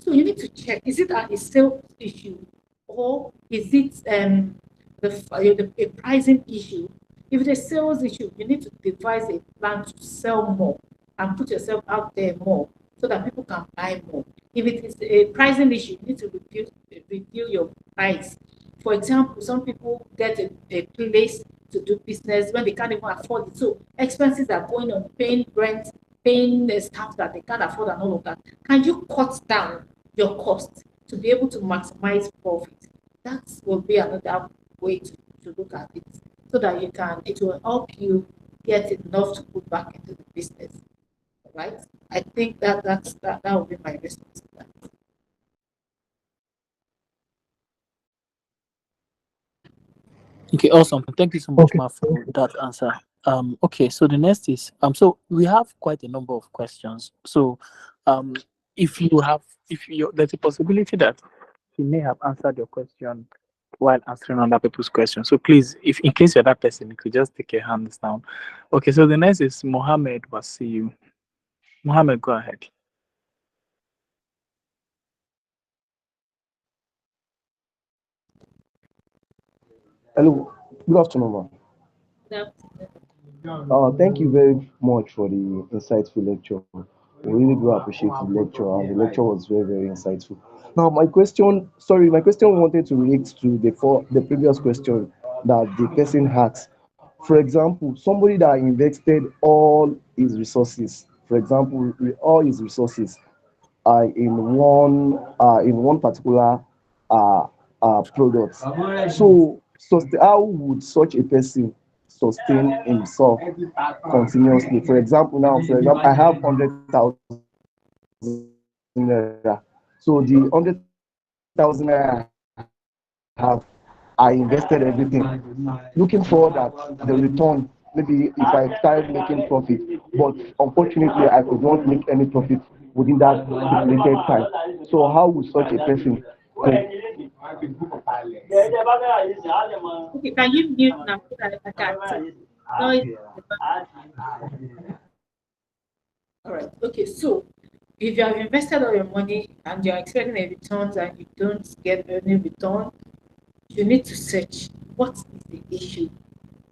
So you need to check: is it a sales issue, or is it a pricing issue? If it's a sales issue, you need to devise a plan to sell more and put yourself out there more so that people can buy more. If it is a pricing issue, you need to review your price. For example, some people get a place to do business when they can't even afford it. So expenses are going on, paying rent, paying the staff that they can't afford and all of that. Can you cut down your cost to be able to maximize profit? That will be another way to look at it so that it will help you get enough to put back into the business, right? I think that would be my response to that. Okay, awesome. Thank you so much, Okay. Ma, for that answer. Okay, so the next is so we have quite a number of questions. So if you have if you there's a possibility that you may have answered your question while answering other people's questions. So please, if in case you're that person, you could just take your hands down. Okay, so the next is Mohammed Wasiu. Mohammed, go ahead. Hello, good afternoon, ma'am. That, Thank you very much for the insightful lecture. We really do appreciate the lecture, and the lecture was very, very insightful. Now, my question wanted to relate to the previous question that the person had. For example, somebody that invested all his resources in one particular product. So how would such a person sustain himself continuously. For example, I have 100,000 naira. So the 100,000 naira I have, I invested everything, looking forward that the return, maybe if I start making profit, but unfortunately I could not make any profit within that stipulated time. So how would such a person go? Okay, can you mute now so that I can see? Noise. All right. Okay. So if you have invested all your money and you're expecting a return and you don't get any return, you need to search what is the issue.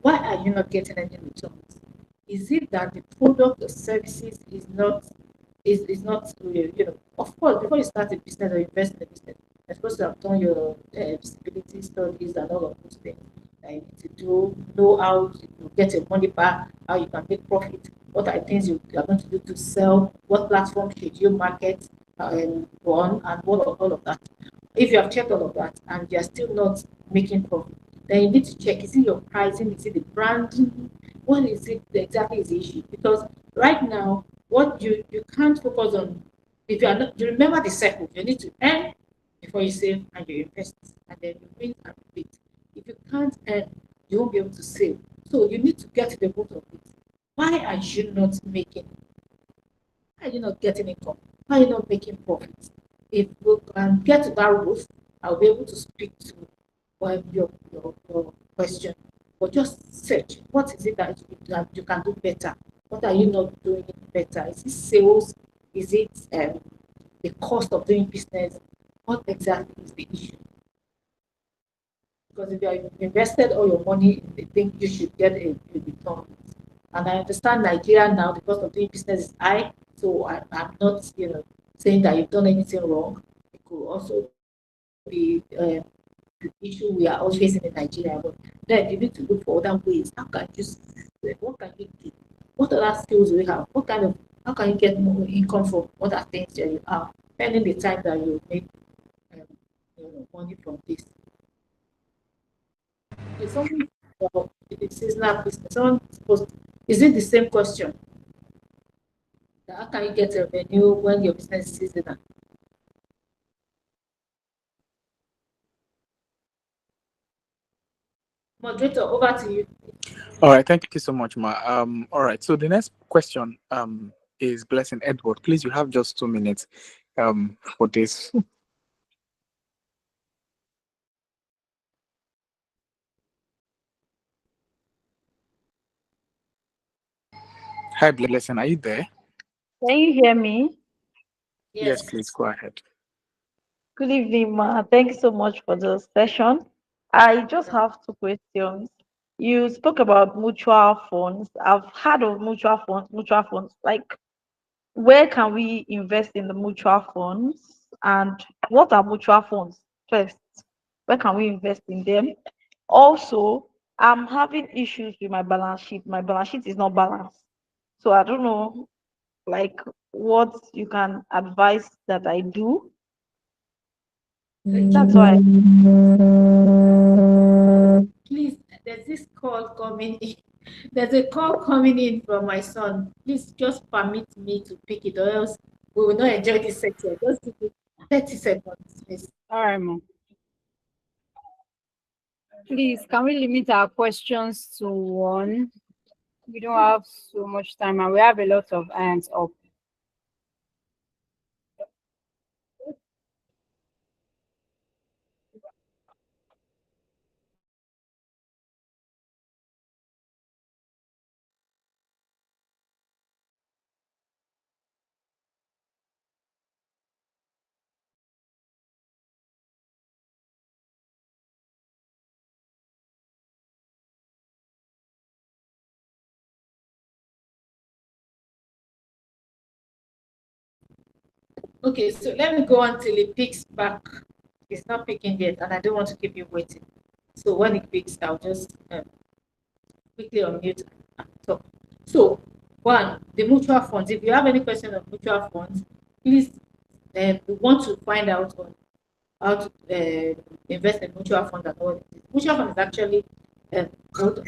Why are you not getting any returns? Is it that the product or services is not real? Of course, before you start a business or invest in a business, you're supposed to have done your feasibility studies and all of those things that you need to do, know how to get your money back, how you can make profit, what are the things you are going to do to sell, what platform should you market on, and all of that. If you have checked all of that and you're still not making profit, then you need to check, is it your pricing, is it the branding, what is it exactly is the issue? Because right now, what you can't focus on, if you are not, you remember the cycle, you need to earn before you save and you invest, and then you win and repeat. If you can't earn, you won't be able to save. So you need to get to the root of it. Why are you not making? Why are you not getting income? Why are you not making profits? If we can get to that root, I'll be able to speak to your question. But just search, what is it that you can do better? What are you not doing better? Is it sales? Is it the cost of doing business? What exactly is the issue? Because if you have invested all your money, they think you should get a return. And I understand Nigeria now, the cost of doing business is high. So I'm not, saying that you've done anything wrong. It could also be the issue we are all facing in Nigeria. But then you need to look for other ways. How can you, what can you do? What other skills do you have? How can you get more income from other things that you have, spending the time that you make um, money from this? If someone it's seasonal business, someone supposed, is it the same question? How can you get a revenue when your business is seasonal? Moderator, over to you. All right, thank you so much, Ma. All right, so the next question is Blessing Edward. Please, you have just 2 minutes for this. Hi, Blessing, are you there? Can you hear me? Yes, please go ahead. Good evening, Ma. Thank you so much for the session. I just have 2 questions. You spoke about mutual funds. I've heard of mutual funds. Mutual funds, like, where can we invest in the mutual funds? And what are mutual funds first? Where can we invest in them? Also, I'm having issues with my balance sheet. My balance sheet is not balanced. So I don't know, like, what you can advise that I do. That's why. Please, there's this call coming in. There's a call coming in from my son. Please just permit me to pick it, or else we will not enjoy this section. Just give me 30 seconds, please. All right, Mom. Please, can we limit our questions to one? We don't have so much time and we have a lot of hands up. Okay, so let me go until it picks back. It's not picking yet, and I don't want to keep you waiting. So when it picks, I'll just quickly unmute and talk. So, one, the mutual funds. If you have any question on mutual funds, please, we want to find out on how to invest in mutual funds and all. Mutual fund is actually both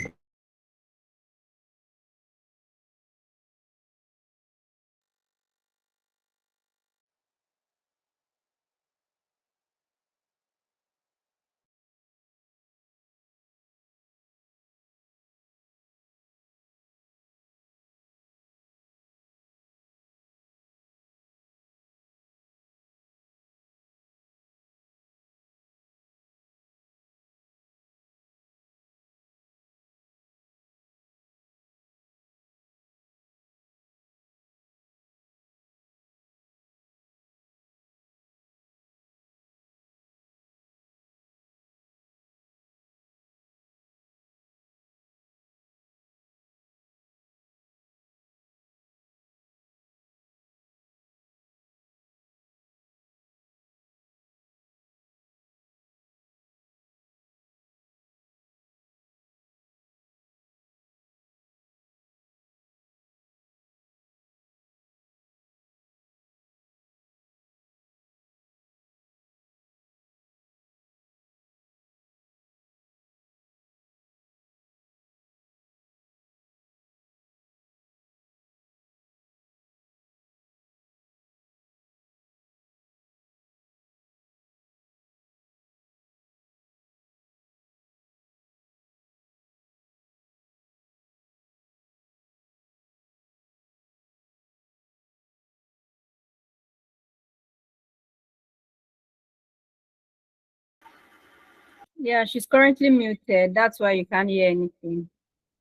Yeah, she's currently muted. That's why you can't hear anything.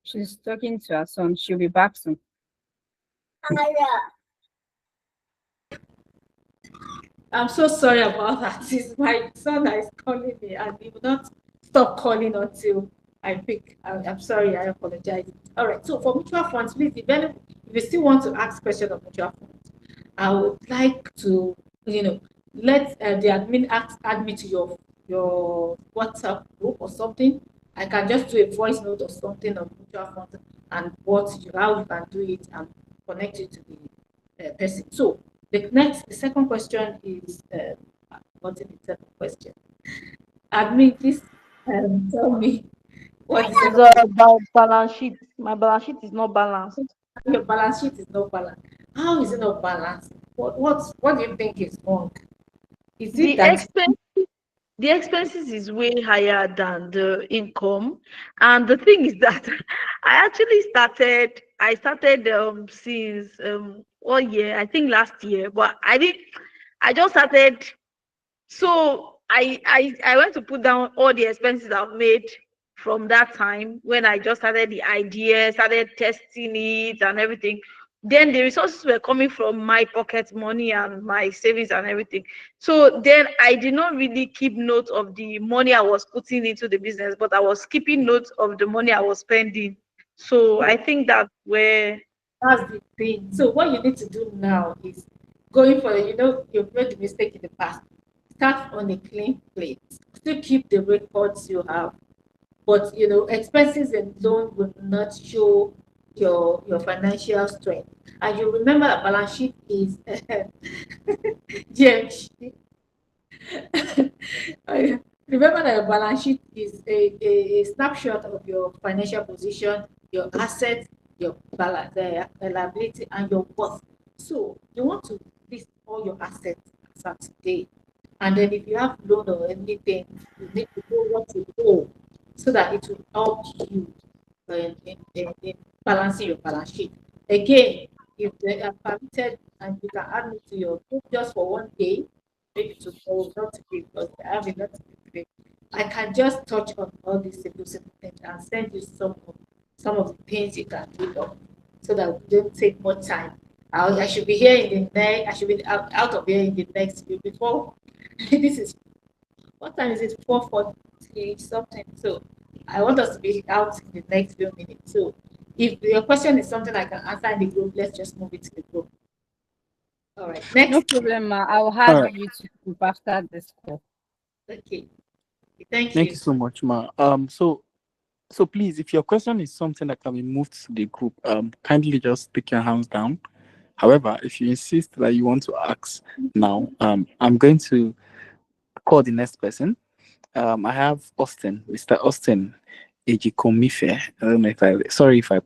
She's talking to her son. She'll be back soon. I'm so sorry about that. It's my son that is calling me, and he will not stop calling until I pick. I'm sorry. I apologize. All right. So for mutual funds, please, if you still want to ask questions of mutual funds, I would like to, let the admin add me to your WhatsApp group or something. I can just do a voice note or something of mutual funds and how you can do it and connect it to the person. So the second question is, what's the second question? Admin, please tell me what the It's second question. about balance sheet. My balance sheet is not balanced. Your balance sheet is not balanced. How is it not balanced? What do you think is wrong? Is it The that expense the expenses is way higher than the income, and the thing is that I started since 1 year, I think last year, but I just started. So I went to put down all the expenses I've made from that time when I just started the idea, started testing it and everything. Then the resources were coming from my pocket money and my savings and everything. So then I did not really keep note of the money I was putting into the business, but I was keeping note of the money I was spending. So I think that's where. that's the thing? So what you need to do now is going for you've made the mistake in the past. Start on a clean plate. Still keep the records you have, but expenses alone will not show your financial strength. And you remember that balance sheet is GMC. Remember that your balance sheet is a snapshot of your financial position, your assets, your balance, liability, and your worth. So you want to list all your assets as of today. And then if you have loan or anything, you need to know what you owe so that it will help you in balancing your balance sheet. Again, if they are permitted and you can add me to your group just for 1 day, maybe tomorrow, not today, because I have a lot to do today. I can just touch on all these simple things and send you some of the things you can do up so that we don't take more time. I should be here in the next, I should be out of here in the next week before this is what time is it? 4:40 something. So I want us to be out in the next few minutes. So if your question is something I can answer in the group, let's just move it to the group. All right. No Next. problem, ma. I'll All add right. you to group after this call. Okay. Thank Thank you. you so much, ma. So please, if your question is something that can be moved to the group, kindly just take your hands down. However, if you insist that you want to ask now, I'm going to call the next person. I have Austin, Mr. Austin Ejikomife. I don't know sorry if I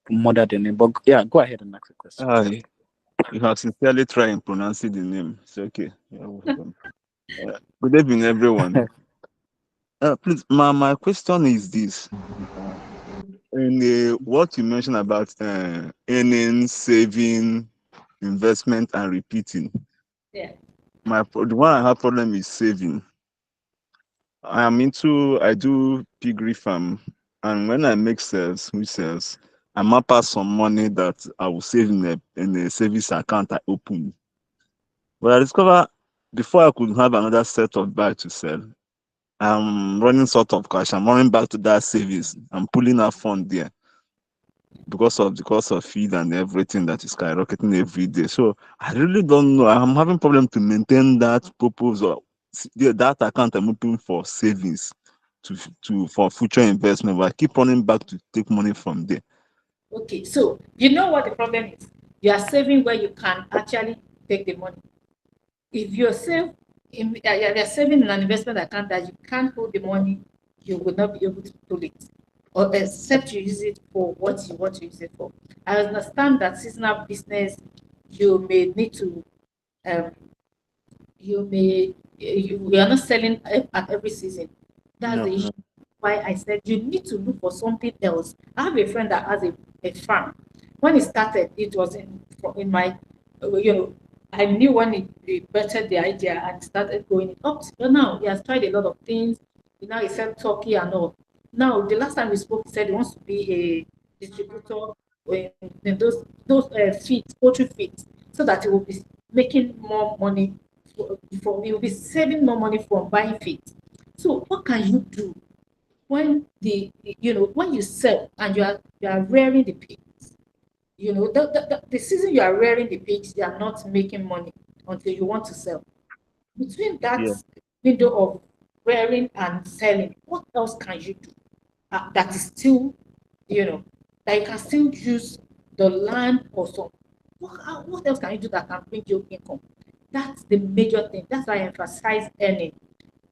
murdered the name, but yeah, go ahead and ask the question. Hi, you have sincerely tried pronouncing the name. It's okay. You're welcome. Good evening, everyone. Please, my question is this. In what you mentioned about earning, saving, investment, and repeating, Yeah. the one I have problem is saving. I do piggery farm, and when I make sales, I map out some money that I will save in a savings account I open. But I discover before I could have another set of bag to sell, I'm running sort of cash. I'm running back to that savings. I'm pulling out fund there because of the cost of feed and everything that is skyrocketing every day. So I really don't know. I'm having problem to maintain that purpose or that account I'm opening for savings for future investment. But I keep running back to take money from there. Okay. So you know what the problem is? You are saving where you can actually take the money. If you're saving in an investment account that you can't hold the money, you will not be able to pull it, or except you use it for what you want to use it for. I understand that seasonal business, you may need to, um, we are not selling at every season. That's the No, issue. Why I said you need to look for something else. I have a friend that has a farm. When it started, it was in my, I knew when he bettered the idea and started going up. But now he has tried a lot of things. Now he said Turkey and all. Now, the last time we spoke, he said he wants to be a distributor in those feet, poultry feet, so that he will be making more money from, he will be saving more money from buying feet. So what can you do when when you sell and you are rearing the pigs? The season you are rearing the pigs, you are not making money until you want to sell. Between that Yeah. window of rearing and selling, what else can you do that is still, that you can still use the land or some? What else can you do that can bring you income? That's the major thing. That's why I emphasize earning.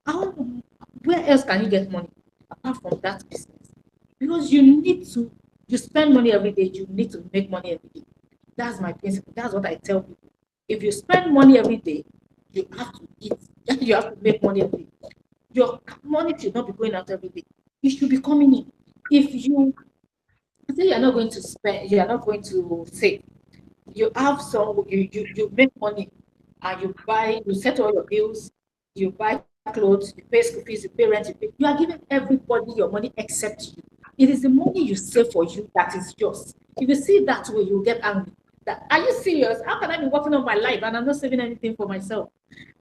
How, where else can you get money apart from that business? Because you spend money every day, you need to make money every day. That's my principle. That's what I tell people. If you spend money every day, you have to eat. You have to make money every day. Your money should not be going out every day. It should be coming in. If you say you're not going to spend, you are not going to save, you have some, you make money and you settle all your bills, you buy clothes, you pay school fees, you pay rent, you are giving everybody your money except you. It is the money you save for you that is yours. If you see it that way, you get angry. Are you serious? How can I be working on my life and I'm not saving anything for myself?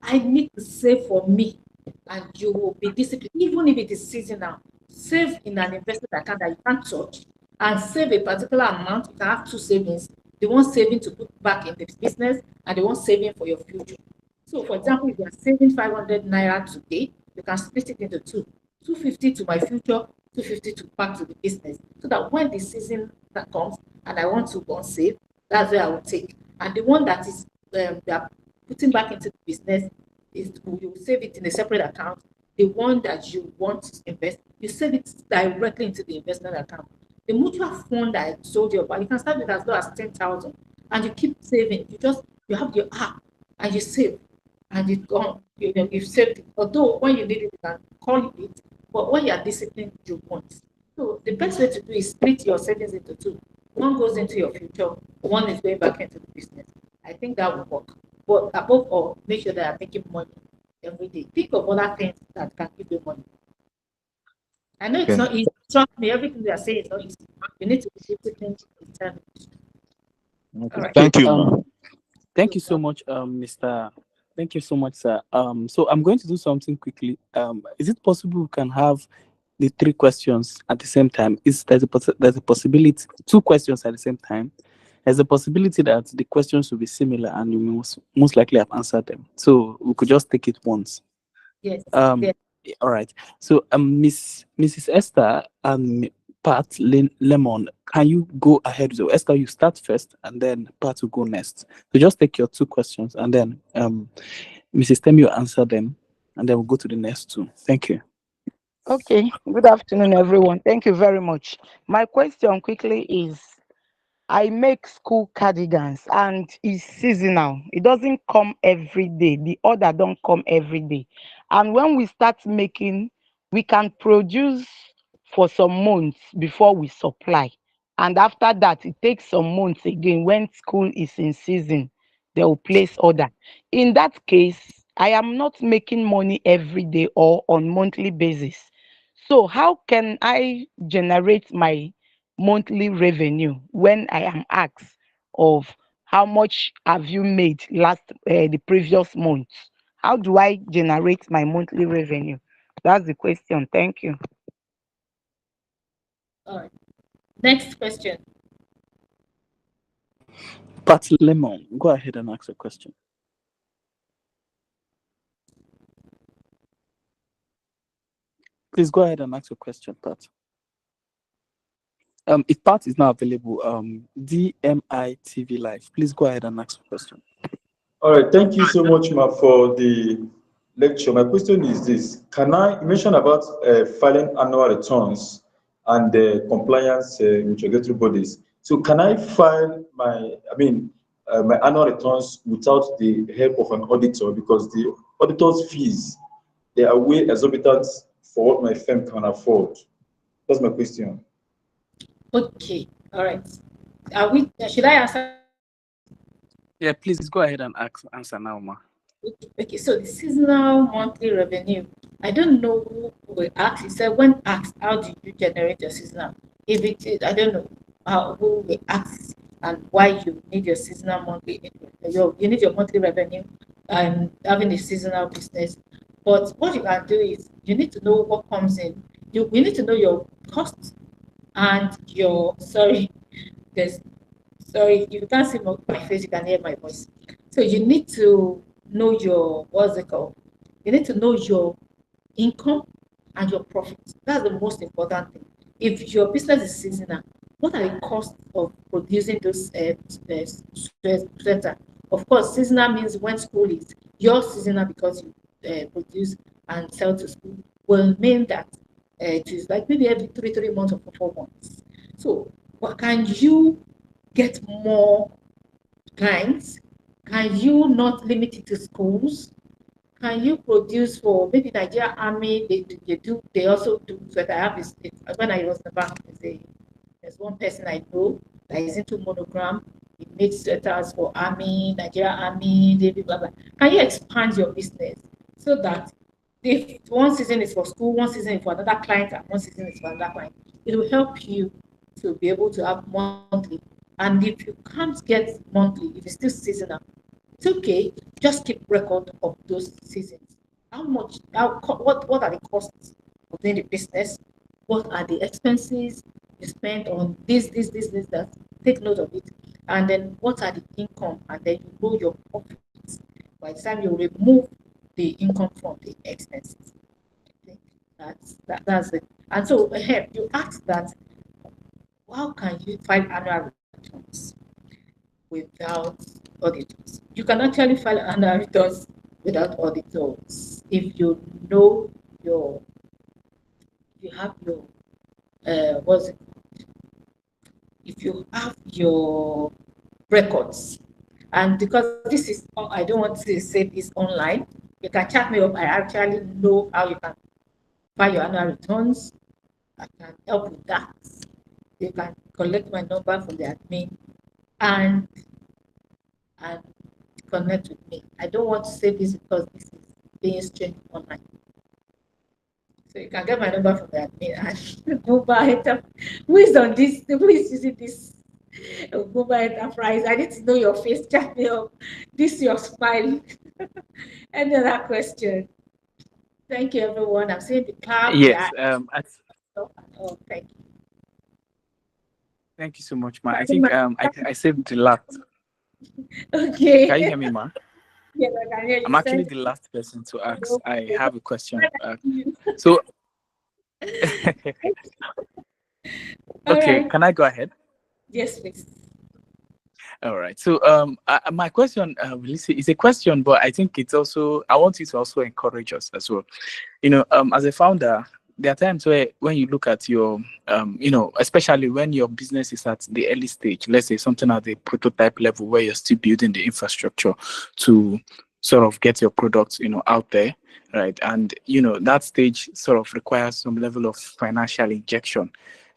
I need to save for me, and you will be disciplined, even if it is seasonal. Save in an investment account that you can't touch, and save a particular amount. You can have two savings: the one saving to put back in the business, and the one saving for your future. So, for example, if you are saving 500 naira today, you can split it into two: 250 to my future, 250 to back to the business. So that when the season that comes and I want to go and save, that's where I will take. And the one that is that putting back into the business is you save it in a separate account. The one that you want to invest, you save it directly into the investment account. The mutual fund that I told you about, you can start with as low as 10,000 and you keep saving. You have your app and you save and it's gone. You've saved it. Although when you need it, you can call it, but when you are disciplined, you won't. So the best way to do is split your savings into two. One goes into your future, one is going back into the business. I think that will work. But above all, make sure that you're making money every day. Think of other things that can give you money. I know it's Okay. not easy. Trust me, everything we are saying is not easy. You need to be disciplined in time. All Okay. right. Thank you, man. Thank you so much, Mr. Thank you so much, sir. So I'm going to do something quickly. Is it possible we can have the three questions at the same time? There's a possibility two questions at the same time? There's a possibility that the questions will be similar and you most likely have answered them. So we could just take it once. Yes. Um, all right. So, Mrs. Esther and Pat Lemon, can you go ahead? So, Esther, you start first, and then Pat will go next. So, just take your two questions, and then Mrs. Temi will answer them, and then we'll go to the next two. Thank you. Okay, good afternoon, everyone. Thank you very much. My question quickly is I make school cardigans and it's seasonal. It doesn't come every day. The order don't come every day. And when we start making, we can produce for some months before we supply. And after that, it takes some months again when school is in season, they will place order. In that case, I am not making money every day or on monthly basis. So how can I generate my monthly revenue when I am asked of how much have you made the previous month? How do I generate my monthly revenue? That's the question. Thank you. All right. Next question. Pat Lemon, go ahead and ask a question. Please go ahead and ask a question, Pat. If Pat is not available, DMI TV Live, please go ahead and ask a question. All right, thank you so much, Ma, for the lecture. My question is this: you mention about filing annual returns and compliance with regulatory bodies? So, can I file my annual returns without the help of an auditor, because the auditor's fees, they are way exorbitant for what my firm can afford? That's my question. Okay. All right. Should I answer? Yeah, please go ahead and answer now, Ma. Okay. So the seasonal monthly revenue. I don't know who will ask. He said, when asked, how do you generate your seasonal? If it is, I don't know who will ask and why you need your seasonal monthly, you need your monthly revenue and having a seasonal business. But what you can do is you need to know what comes in. You need to know your costs and your, sorry, there's, sorry, you can't see my face, you can hear my voice. So you need to know your, what's it called? You need to know your income and your profits. That's the most important thing. If your business is seasonal, what are the costs of producing those sweater? Of course, seasonal means when school is, your seasonal because you produce and sell to school will mean that it is like maybe every 3 months or 4 months. So, what can you get more clients? Can you not limit it to schools? Can you produce for maybe Nigeria Army? They also do sweater. I have this when I was in the bank. There's one person I know that is into monogram. He makes sweaters for Army, Nigeria Army, blah blah. Can you expand your business so that if one season is for school, one season is for another client, and one season is for another client, it will help you to be able to have monthly. And if you can't get monthly, if it's still seasonal, it's okay. Just keep record of those seasons. How much? What are the costs of doing the business? What are the expenses you spend on this, that? Take note of it. And then what are the income? And then you know your profits. By the time you remove the income from the expenses. Okay? That's it. And so you ask that how can you file annual returns without auditors? You can actually file annual returns without auditors if you know your, you have your, what's it, if you have your records. And because this is, I don't want to say this online, you can chat me up. I actually know how you can file your annual returns. I can help with that. You can collect my number from the admin and and connect with me. I don't want to say this because this is being streamed online. So you can get my number from the admin and Ugwumba. Who is on this? Who is using this Ugwumba Enterprise? I need to know your face. Chat me up. This your smile. Any other question? Thank you, everyone. I'm seeing the clap. Yes. Oh, thank you. Thank you so much, Ma. I think I saved the last. Okay. Can you hear me, Ma? Yes, I can hear you. I'm actually the last person to ask. I have a question. So, okay, can I go ahead? Yes, please. All right. So, my question, is a question, but I think it's also, I want you to also encourage us as well. As a founder, there are times where when you look at your, especially when your business is at the early stage, let's say something at the prototype level where you're still building the infrastructure to sort of get your products, out there, right? And, that stage sort of requires some level of financial injection.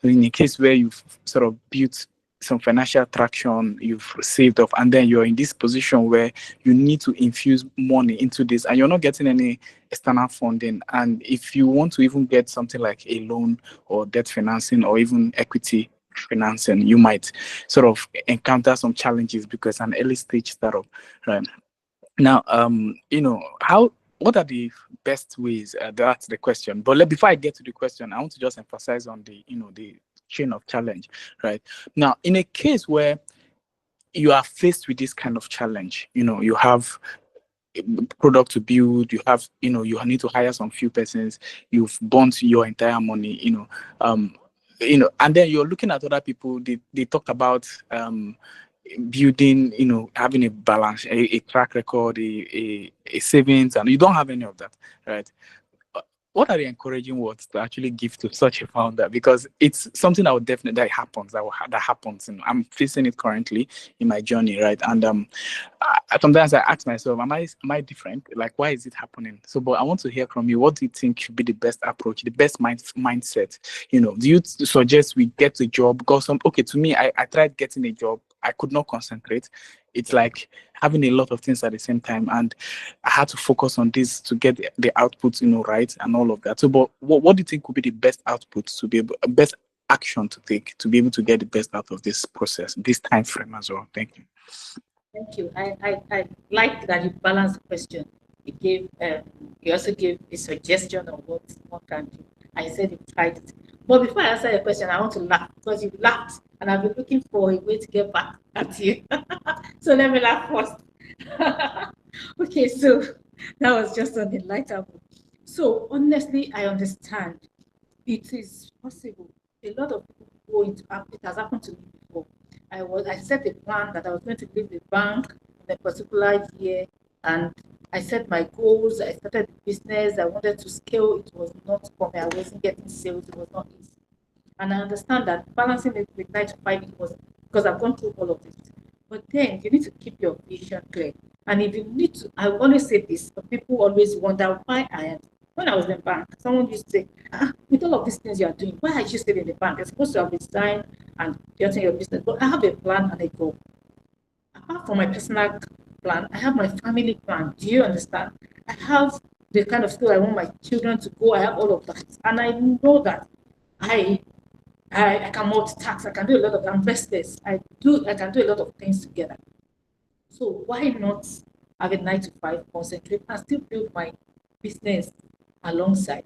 In the case where you've sort of built some financial traction, you've saved up, and then you're in this position where you need to infuse money into this and you're not getting any external funding. And if you want to even get something like a loan or debt financing or even equity financing, you might sort of encounter some challenges because an early stage startup, right? Now, what are the best ways? That's the question. But before I get to the question, I want to just emphasize on the chain of challenge, right? Now, in a case where you are faced with this kind of challenge, you have a product to build, you need to hire some few persons, you've burnt your entire money, and then you're looking at other people, they talk about building, having a balance, a track record, a savings, and you don't have any of that, right? What are the encouraging words to actually give to such a founder? Because it's something that would definitely that happens. I'm facing it currently in my journey, right? And sometimes I ask myself, am I different? Like, why is it happening? So, but I want to hear from you. What do you think should be the best approach, the best mindset? Do you suggest we get a job? Because to me, I tried getting a job I could not concentrate. It's like having a lot of things at the same time, and I had to focus on this to get the output, right, and all of that. So, but what do you think would be the best output to be able, best action to take to be able to get the best out of this process, this time frame as well? Thank you. Thank you. I like that you balanced the question. You also gave a suggestion of what one can do. I said you tried it. But before I answer your question, I want to laugh because you laughed and I've been looking for a way to get back at you. So let me laugh first. Okay, so that was just on the lighter mood. So honestly, I understand it is possible. A lot of people go into it has happened to me before. I set a plan that I was going to leave the bank in a particular year, and I set my goals. I started the business. I wanted to scale. It was not coming. I wasn't getting sales. It was not easy. And I understand that balancing it with 9 to 5 it was because I've gone through all of this. But then you need to keep your vision clear. And if you need to, I always say this, but people always wonder why I am. When I was in the bank, someone used to say, with all of these things you are doing, why are you still in the bank? You're supposed to have resigned and getting your business. But I have a plan and a goal. Apart from my personal plan, I have my family plan. Do you understand? I have the kind of school I want my children to go. I have all of that. And I know that I I can multitask. I can do a lot of. I'm restless. I can do a lot of things together. So why not have a 9 to 5, concentrate and still build my business alongside?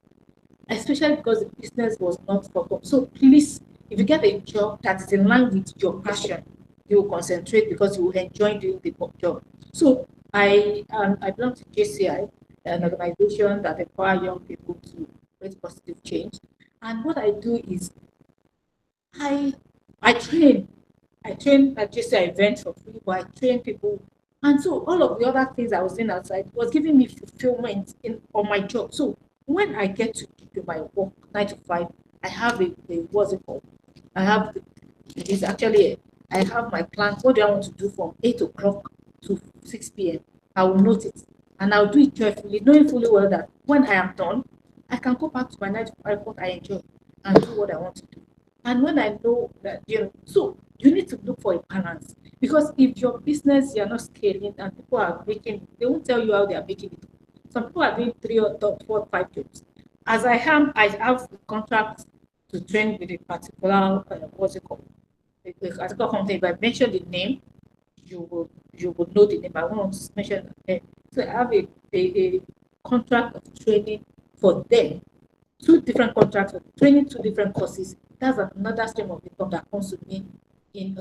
Especially because the business was not for. So please, if you get a job that is in line with your passion, you will concentrate because you will enjoy doing the job. So I belong to JCI, an organization that empower young people to create positive change. And what I do is I I train. I train at JCI events for free, but I train people. And so all of the other things I was doing outside was giving me fulfillment in on my job. So when I get to do my work 9 to 5, I have a what's it called? I have it's actually I have my plan. What do I want to do from 8 o'clock to 6 p.m.? I will note it and I'll do it joyfully, knowing fully well that when I am done, I can go back to my 9 to 5 what I enjoy and do what I want to do. And when I know that, so you need to look for a balance because if your business you're not scaling and people are making, they won't tell you how they are making it. Some people are doing 3 or 4 or 5 jobs. As I have a contract to train with a particular what's it called? A particular company. If I mention the name, you will know the name. I won't want to mention the name. So I have a contract of training for them. Two different contracts of training, two different courses. That's another stream of income that comes to me in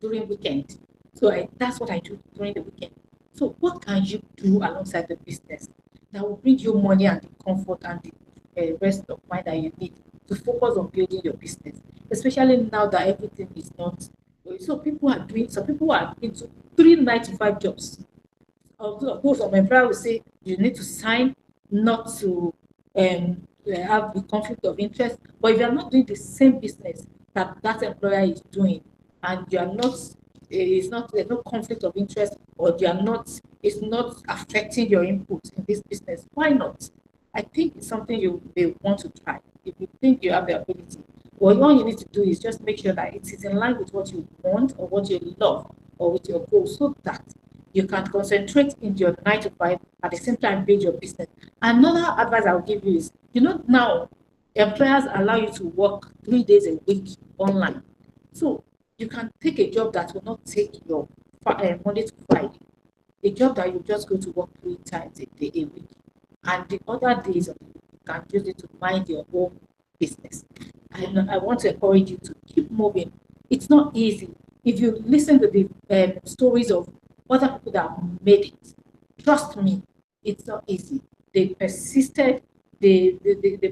during weekend. So that's what I do during the weekend. So what can you do alongside the business that will bring you money and the comfort and the rest of mind that you need to focus on building your business, especially now that everything is not. So some people are into 3 9 to 5 jobs. Those of my employer will say you need to sign not to have a conflict of interest. But if you are not doing the same business that that employer is doing, and you are not, it's not there's no conflict of interest, or you are not, it's not affecting your input in this business. Why not? I think it's something you may want to try. If you think you have the ability, well, all you need to do is just make sure that it is in line with what you want or what you love or with your goals, so that you can concentrate in your 9 to 5 at the same time build your business. Another advice I'll give you is, now employers allow you to work 3 days a week online. So you can take a job that will not take your Monday to Friday, a job that you just go to work 3 times a week, and the other days of the week you can use it to mind your own business. I want to encourage you to keep moving. It's not easy. If you listen to the stories of other people that made it, trust me, it's not easy. They persisted, they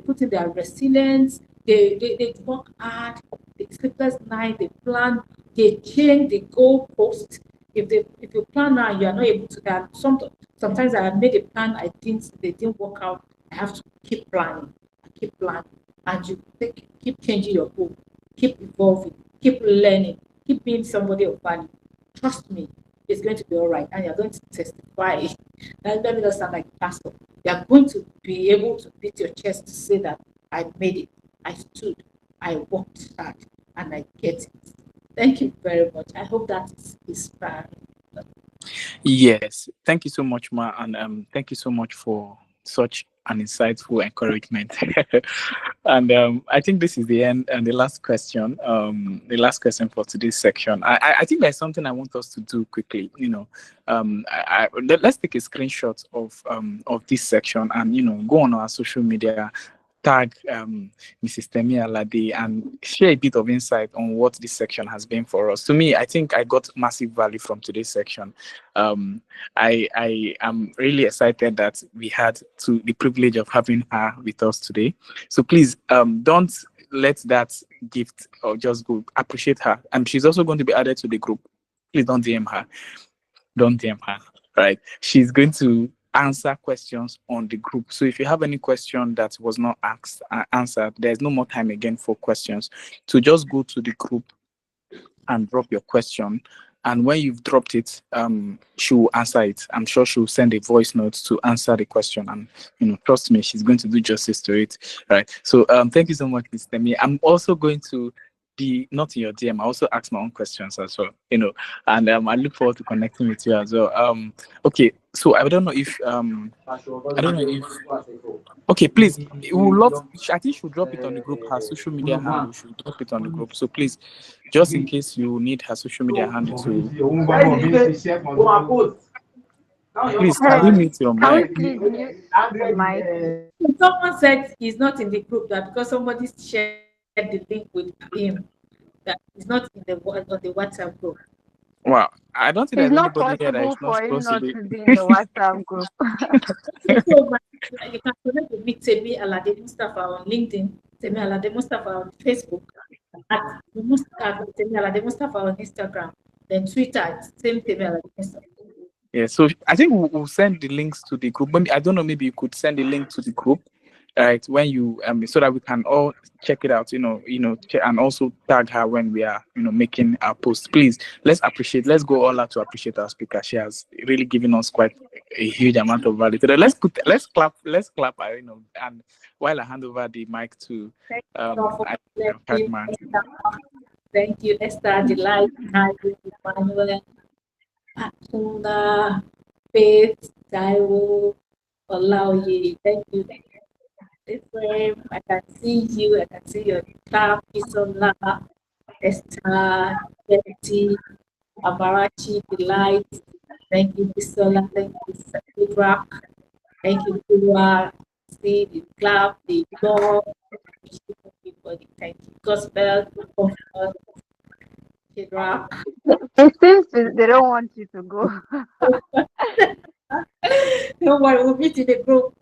put in their resilience, they work hard, they sleepless night, they plan, they change the goalpost. If you plan now, you are not able to that. Sometimes I have made a plan, they didn't work out. I have to keep planning. I keep planning. And you keep changing your goal, keep evolving, keep learning, keep being somebody of value. Trust me, it's going to be all right. And you're going to testify. And let me not sound like a pastor. You're going to be able to beat your chest to say that I made it. I stood, I worked hard, and I get it. Thank you very much. I hope that is inspiring. Yes, thank you so much, Ma, and thank you so much for such an insightful encouragement. And I think this is the end and the last question. The last question for today's section. I think there's something I want us to do quickly. Let's take a screenshot of this section and go on our social media, tag Mrs. Temi Alade and share a bit of insight on what this section has been for us. To me, I think I got massive value from today's section. I am really excited that we had the privilege of having her with us today. So please don't let that gift or just go. Appreciate her. And she's also going to be added to the group. Please don't DM her. Don't DM her. Right. She's going to answer questions on the group. So if you have any question that was not answered, there's no more time again for questions. So just go to the group and drop your question. And when you've dropped it, she will answer it. I'm sure she'll send a voice note to answer the question. And trust me, she's going to do justice to it. Right. So thank you so much, Ms. Temi. I'm also going to be not in your DM. I also ask my own questions as well. And I look forward to connecting with you as well. Okay. So I don't know if okay, please. We would love. I think she'll drop it on the group. Her social media handle should drop it on the group. So please, just in case you need her social media handle to. Please, can you mute your Can we mic? please mute the mic? Someone said he's not in the group that because somebody shared the link with him that he's not in on the WhatsApp group. Wow, I don't think It's there's not anybody here that is possible not for him supposed to not be. to be in the WhatsApp group. So you can connect with me, Temi Alade-Mustapha on LinkedIn, Temi Alade-Mustapha on Facebook, at Temi Alade-Mustapha on Instagram, then Twitter, same Temi Alade-Mustapha. Yeah, so I think we'll send the links to the group. Maybe I don't know. Maybe you could send the link to the group, right? When you so that we can all check it out. And also tag her when we are making our posts. Please, let's go all out to appreciate our speaker. She has really given us quite a huge amount of value today. Let's clap her. And while I hand over the mic to Thank you, Esther. Delight, Emmanuel, Akunda, Faith, Taiwo, Olaoye. Thank you. I can see you. I can see your clap, Isola, Esther, Betty, Amarachi, Delight. Thank you, Isola. Thank you, Sakura. Thank you, Kua. See the clap, the love. Everybody. Thank you. Gospel, comfort, Shadrach. It seems they don't want you to go. Don't worry, we'll meet in the group.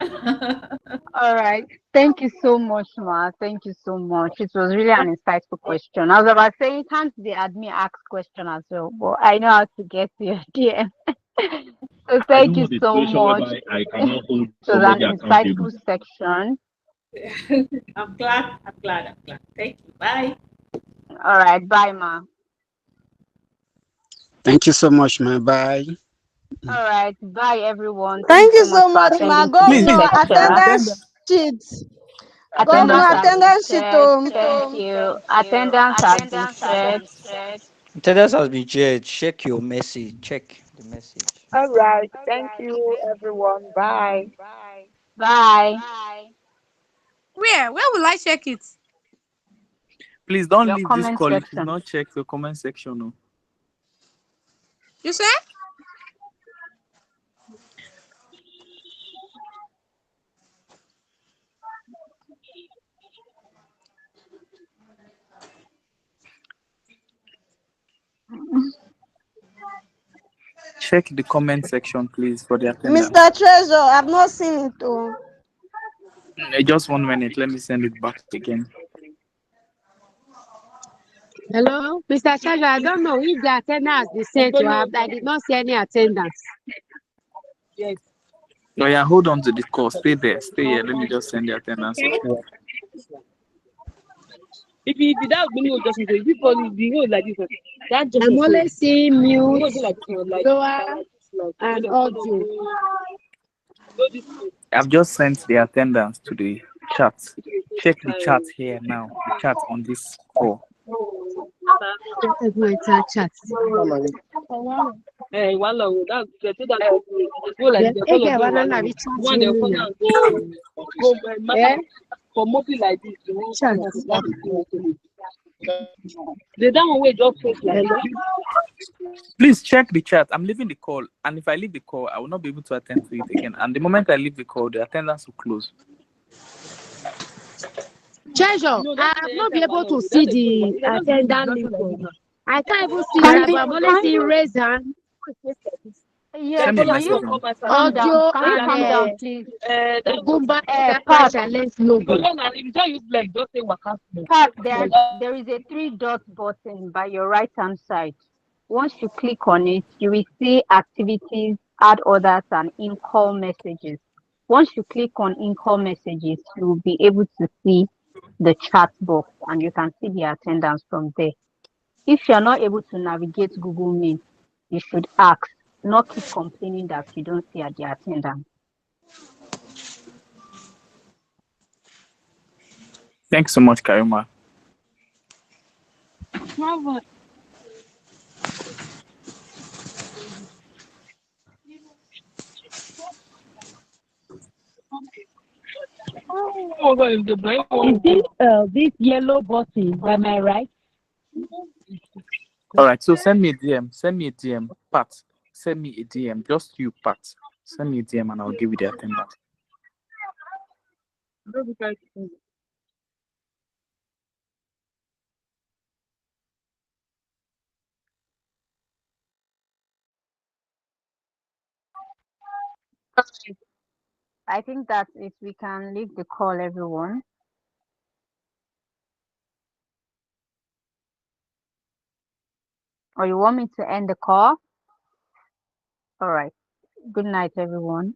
All right. Thank you so much, Ma. Thank you so much. It was really an insightful question. As I was saying, can't the admin ask question as well? But I know how to get to your DM. So thank you so much. It was an insightful section. I'm glad. Thank you. Bye. All right. Bye, Ma. Thank you so much, my bye. All right. Bye, everyone. Thank you so for much, ma. attending Go today's your lecture. attendance sheet. Go Attendance my has been attendance sheet. shared. Thank you. Attendance has been shared. Attendance has been shared. Check your message. Check the message. All right. Thank you, everyone. Bye. Bye. Where will I check it? Please don't Your leave this comment call if you've section. not checked the comment section. No. You say? Check the comment section, please, for the attendance. Mr. Treasure, I've not seen it. Just 1 minute. Let me send it back again. Hello, Mr. Chaga, I don't know if the attendance is sent to have. I did not see any attendance. Yes. Oh yeah, hold on to the call. Stay there. Stay here. Let me just send the attendance. If that would just people the road like this, that just I'm only seeing mute, lower, and audio. I've just sent the attendance to the chat. Check the chat here now. The chat on this call. enter chat. One love that they do that go like they follow go one they follow and go matter for mobile like this. You want the that one way just face like Please check the chat. I'm leaving the call, and if I leave the call, I will not be able to attend to it again. And the moment I leave the call, the attendance will close. Treasure, I have not been able to see the attendant link. I can't even see that, but I'm only seeing raise hand. Yes, Send me a can message you on. Audio can you calm down, and please? Ugwumba Pat, challenge logo. Pat, there is a three dot button by your right hand side. Once you click on it, you will see activities, add others, and in-call messages. Once you click on in-call messages, you will be able to see the chat box and you can see the attendance from there. If you are not able to navigate Google Meet, you should ask, not keep complaining that you don't see the attendance. Thanks so much, Karima. Is this yellow button by my right? All right, so send me a DM. Send me a DM, Pat. Send me a DM. Just you, Pat. Send me a DM and I'll give you the attendance. I think that's it. We can leave the call, everyone. Or you want me to end the call? All right. Good night, everyone.